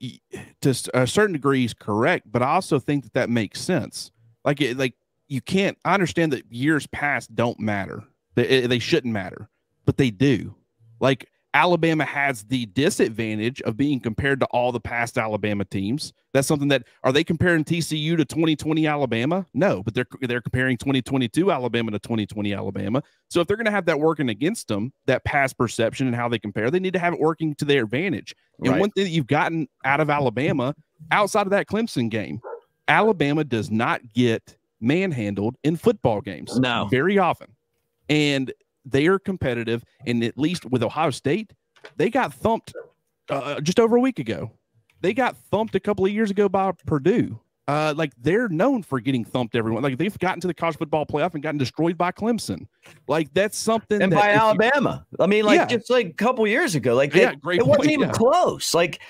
to a certain degree is correct, but I also think that makes sense. Like you can't. I understand that years past don't matter. They shouldn't matter, but they do. Like Alabama has the disadvantage of being compared to all the past Alabama teams. That's something that, are they comparing TCU to 2020 Alabama? No, but they're comparing 2022 Alabama to 2020 Alabama. So if they're going to have that working against them, that past perception and how they compare, they need to have it working to their advantage. And one thing that you've gotten out of Alabama, outside of that Clemson game, Alabama does not get manhandled in football games. No. Very often. And they are competitive, and at least with Ohio State, they got thumped just over a week ago. They got thumped a couple of years ago by Purdue. Like, they're known for getting thumped everyone. Like, they've gotten to the college football playoff and gotten destroyed by Clemson. Like, that's something. And by Alabama. I mean, like, just like a couple years ago. Like, it wasn't even close. Like,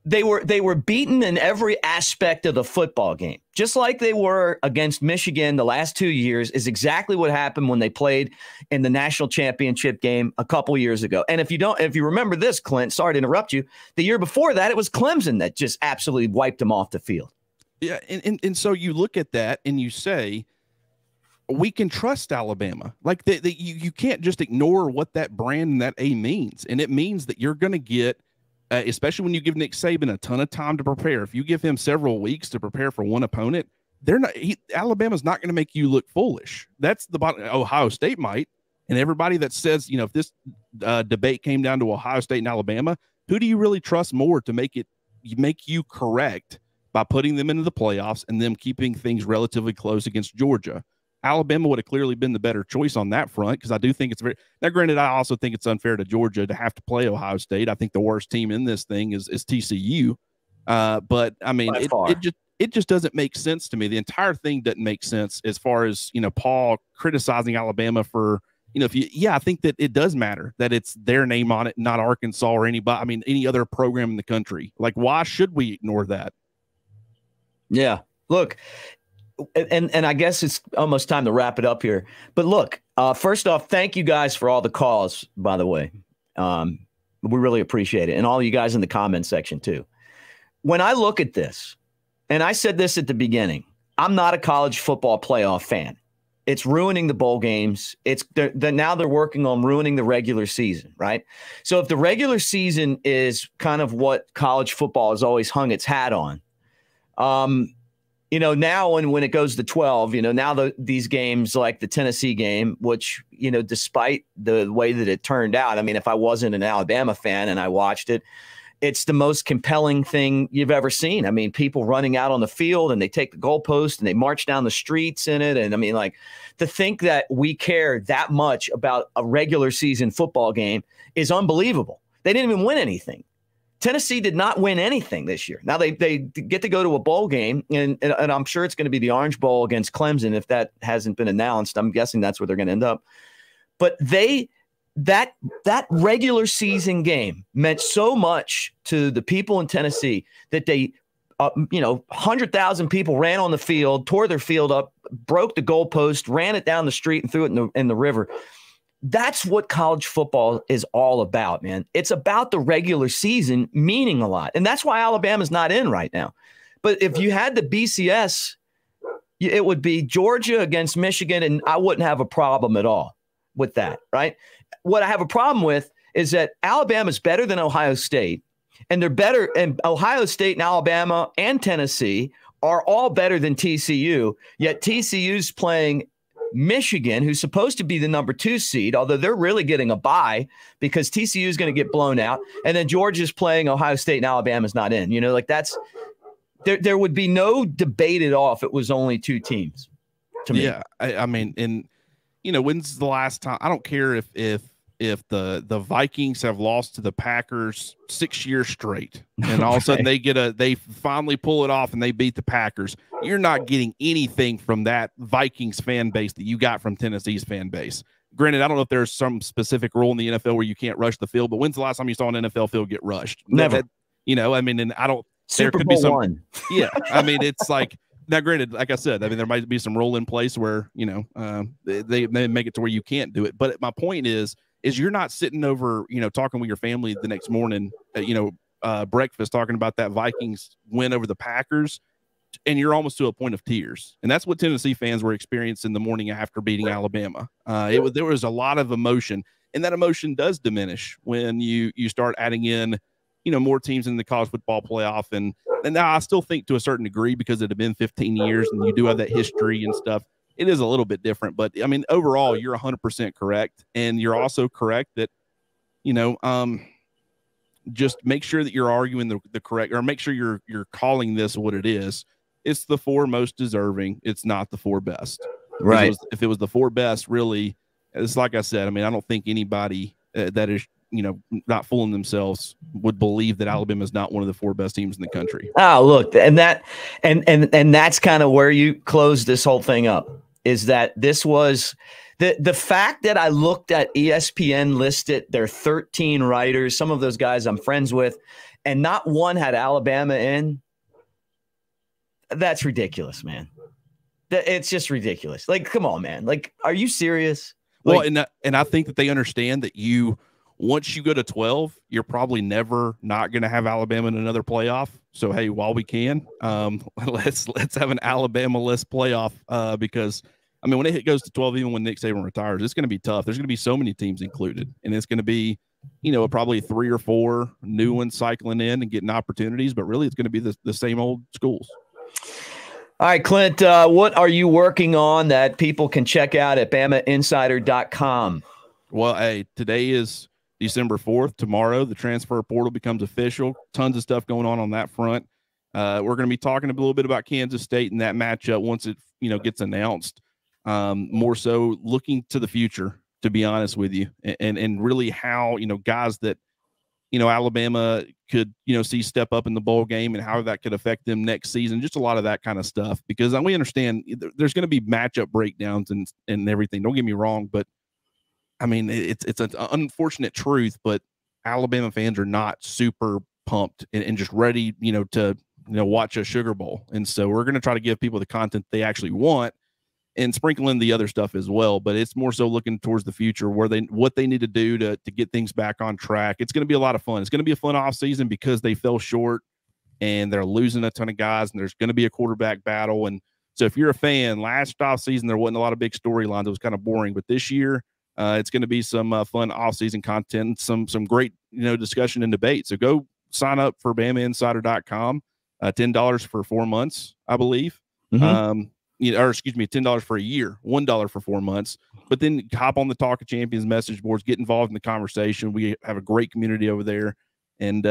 they were beaten in every aspect of the football game, just like they were against Michigan the last 2 years. Is exactly what happened when they played in the national championship game a couple years ago. And if you remember this, Clint, sorry to interrupt you, the year before that, it was Clemson that just absolutely wiped them off the field. Yeah, and so you look at that and you say, we can trust Alabama. Like you can't just ignore what that brand and that A means. And it means that you're going to get, especially when you give Nick Saban a ton of time to prepare. If you give him several weeks to prepare for one opponent, Alabama's not going to make you look foolish. That's the bottom. Ohio State might. And everybody that says, if this debate came down to Ohio State and Alabama, who do you really trust more to make you correct by putting them into the playoffs and them keeping things relatively close against Georgia? Alabama would have clearly been the better choice on that front, because I do think it's now granted, I also think it's unfair to Georgia to have to play Ohio State. I think the worst team in this thing is TCU. But I mean, it just doesn't make sense to me. The entire thing doesn't make sense as far as, Paul criticizing Alabama for, I think that it does matter that it's their name on it, not Arkansas or any other program in the country. Like, why should we ignore that? Yeah. Look, and I guess it's almost time to wrap it up here. But look, first off, thank you guys for all the calls, by the way. We really appreciate it. And all you guys in the comment section, too. When I look at this, and I said this at the beginning, I'm not a college football playoff fan. It's ruining the bowl games. Now they're working on ruining the regular season, right? So if the regular season is kind of what college football has always hung its hat on, now when it goes to 12, now these games like the Tennessee game, which, despite the way that it turned out, I mean, if I wasn't an Alabama fan and I watched it, it's the most compelling thing you've ever seen. I mean, people running out on the field and they take the goalpost and they march down the streets in it. And I mean, like, to think that we care that much about a regular season football game is unbelievable. They didn't even win anything. Tennessee did not win anything this year. Now they get to go to a bowl game, and I'm sure it's going to be the Orange Bowl against Clemson if that hasn't been announced. I'm guessing that's where they're going to end up. But that regular season game meant so much to the people in Tennessee that they, 100,000 people ran on the field, tore their field up, broke the goalpost, ran it down the street, and threw it in the river. That's what college football is all about, man. It's about the regular season meaning a lot. And that's why Alabama's not in right now. But if you had the BCS, it would be Georgia against Michigan, and I wouldn't have a problem at all with that, right? What I have a problem with is that Alabama's better than Ohio State, and they're better, and Ohio State and Alabama and Tennessee are all better than TCU, yet TCU's playing Michigan, who's supposed to be the number 2 seed, although they're really getting a bye because TCU is going to get blown out. And then Georgia's playing Ohio State and Alabama's not in. That's there would be no debate at all if it was only 2 teams to me. Yeah. I mean, and when's the last time? I don't care if the Vikings have lost to the Packers 6 years straight, and all of a sudden they finally pull it off and they beat the Packers. You're not getting anything from that Vikings fan base that you got from Tennessee's fan base. Granted, I don't know if there's some specific rule in the NFL where you can't rush the field, but when's the last time you saw an NFL field get rushed? Never. And I don't. Super there could Bowl be some. One. Yeah, I mean, it's like. Now, granted, like I said, there might be some rule in place where, they make it to where you can't do it. But my point is you're not sitting over, talking with your family the next morning, breakfast, talking about that Vikings win over the Packers, and you're almost to a point of tears. And that's what Tennessee fans were experiencing the morning after beating Alabama. There was a lot of emotion, and that emotion does diminish when you start adding in, more teams in the college football playoff. And now I still think to a certain degree, because it had been 15 years and you do have that history and stuff, it is a little bit different. But I mean, overall, you're 100% correct. And you're also correct that, just make sure that you're arguing the correct, or make sure you're calling this what it is. It's the 4 most deserving. It's not the 4 best. Right. If it was the 4 best, really, it's like I said, I mean, I don't think anybody that is, not fooling themselves would believe that Alabama is not one of the 4 best teams in the country. Oh, look, and that's kind of where you close this whole thing up, is that this was the fact that I looked at ESPN listed their 13 writers, some of those guys I'm friends with, and not one had Alabama in. That's ridiculous, man. It's just ridiculous. Like, come on, man. Like, are you serious? Like, well, and I think that they understand that once you go to 12, you're probably never not going to have Alabama in another playoff. So, hey, while we can, let's have an Alabama-less playoff because, I mean, when it goes to 12, even when Nick Saban retires, it's going to be tough. There's going to be so many teams included, and it's going to be, probably 3 or 4 new ones cycling in and getting opportunities, but really it's going to be the same old schools. All right, Clint, what are you working on that people can check out at BamaInsider.com? Well, hey, today is December 4th. Tomorrow, the transfer portal becomes official. Tons of stuff going on that front. We're going to be talking a little bit about Kansas State and that matchup once it, gets announced. More so looking to the future, to be honest with you, and really how, guys that, Alabama could, see step up in the bowl game and how that could affect them next season. Just a lot of that kind of stuff, because we understand there's going to be matchup breakdowns and everything. Don't get me wrong, but I mean, it's an unfortunate truth, but Alabama fans are not super pumped and just ready, to, watch a Sugar Bowl. And so we're going to try to give people the content they actually want and sprinkle in the other stuff as well. But it's more so looking towards the future, what they need to do to get things back on track. It's going to be a lot of fun. It's going to be a fun off season because they fell short and they're losing a ton of guys, and there's going to be a quarterback battle. And so if you're a fan, last off season, there wasn't a lot of big storylines. It was kind of boring, but this year it's going to be some fun off season content, some great, discussion and debate. So go sign up for BamaInsider.com, $10 for 4 months, I believe. Mm-hmm. Or excuse me, $10 for a year, $1 for 4 months. But then hop on the Talk of Champions message boards, get involved in the conversation. We have a great community over there. And,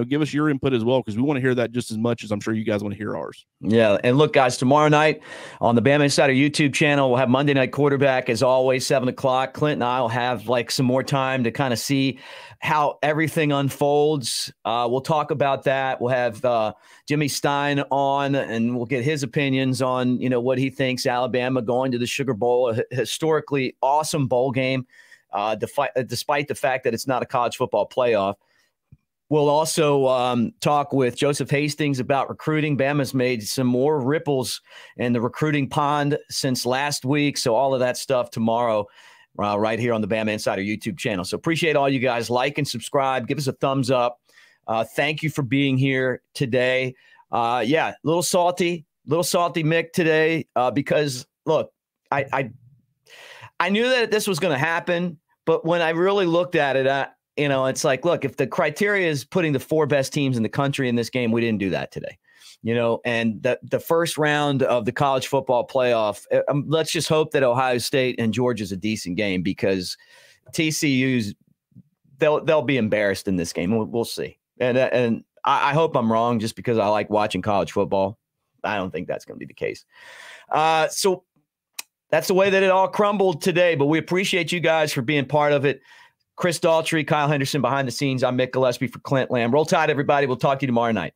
give us your input as well, because we want to hear that just as much as I'm sure you guys want to hear ours. Yeah. And look, guys, tomorrow night on the Bama Insider YouTube channel, we'll have Monday Night Quarterback as always, 7:00. Clint and I will have some more time to kind of see how everything unfolds. We'll talk about that. We'll have Jimmy Stein on, and we'll get his opinions on, what he thinks Alabama going to the Sugar Bowl, a historically awesome bowl game, despite the fact that it's not a college football playoff. We'll also talk with Joseph Hastings about recruiting. Bama's made some more ripples in the recruiting pond since last week. So all of that stuff tomorrow right here on the Bama Insider YouTube channel. So appreciate all you guys. Like and subscribe. Give us a thumbs up. Thank you for being here today. A little salty Mick today because, look, I knew that this was going to happen, but when I really looked at it, it's like, look, if the criteria is putting the 4 best teams in the country in this game, we didn't do that today, and the first round of the college football playoff, let's just hope that Ohio State and Georgia's a decent game, because TCU's, they'll be embarrassed in this game. We'll see. And I hope I'm wrong, just because I like watching college football. I don't think that's going to be the case. So that's the way that it all crumbled today, but we appreciate you guys for being part of it. Chris Daltrey, Kyle Henderson behind the scenes. I'm Mick Gillespie for Clint Lamb. Roll Tide, everybody. We'll talk to you tomorrow night.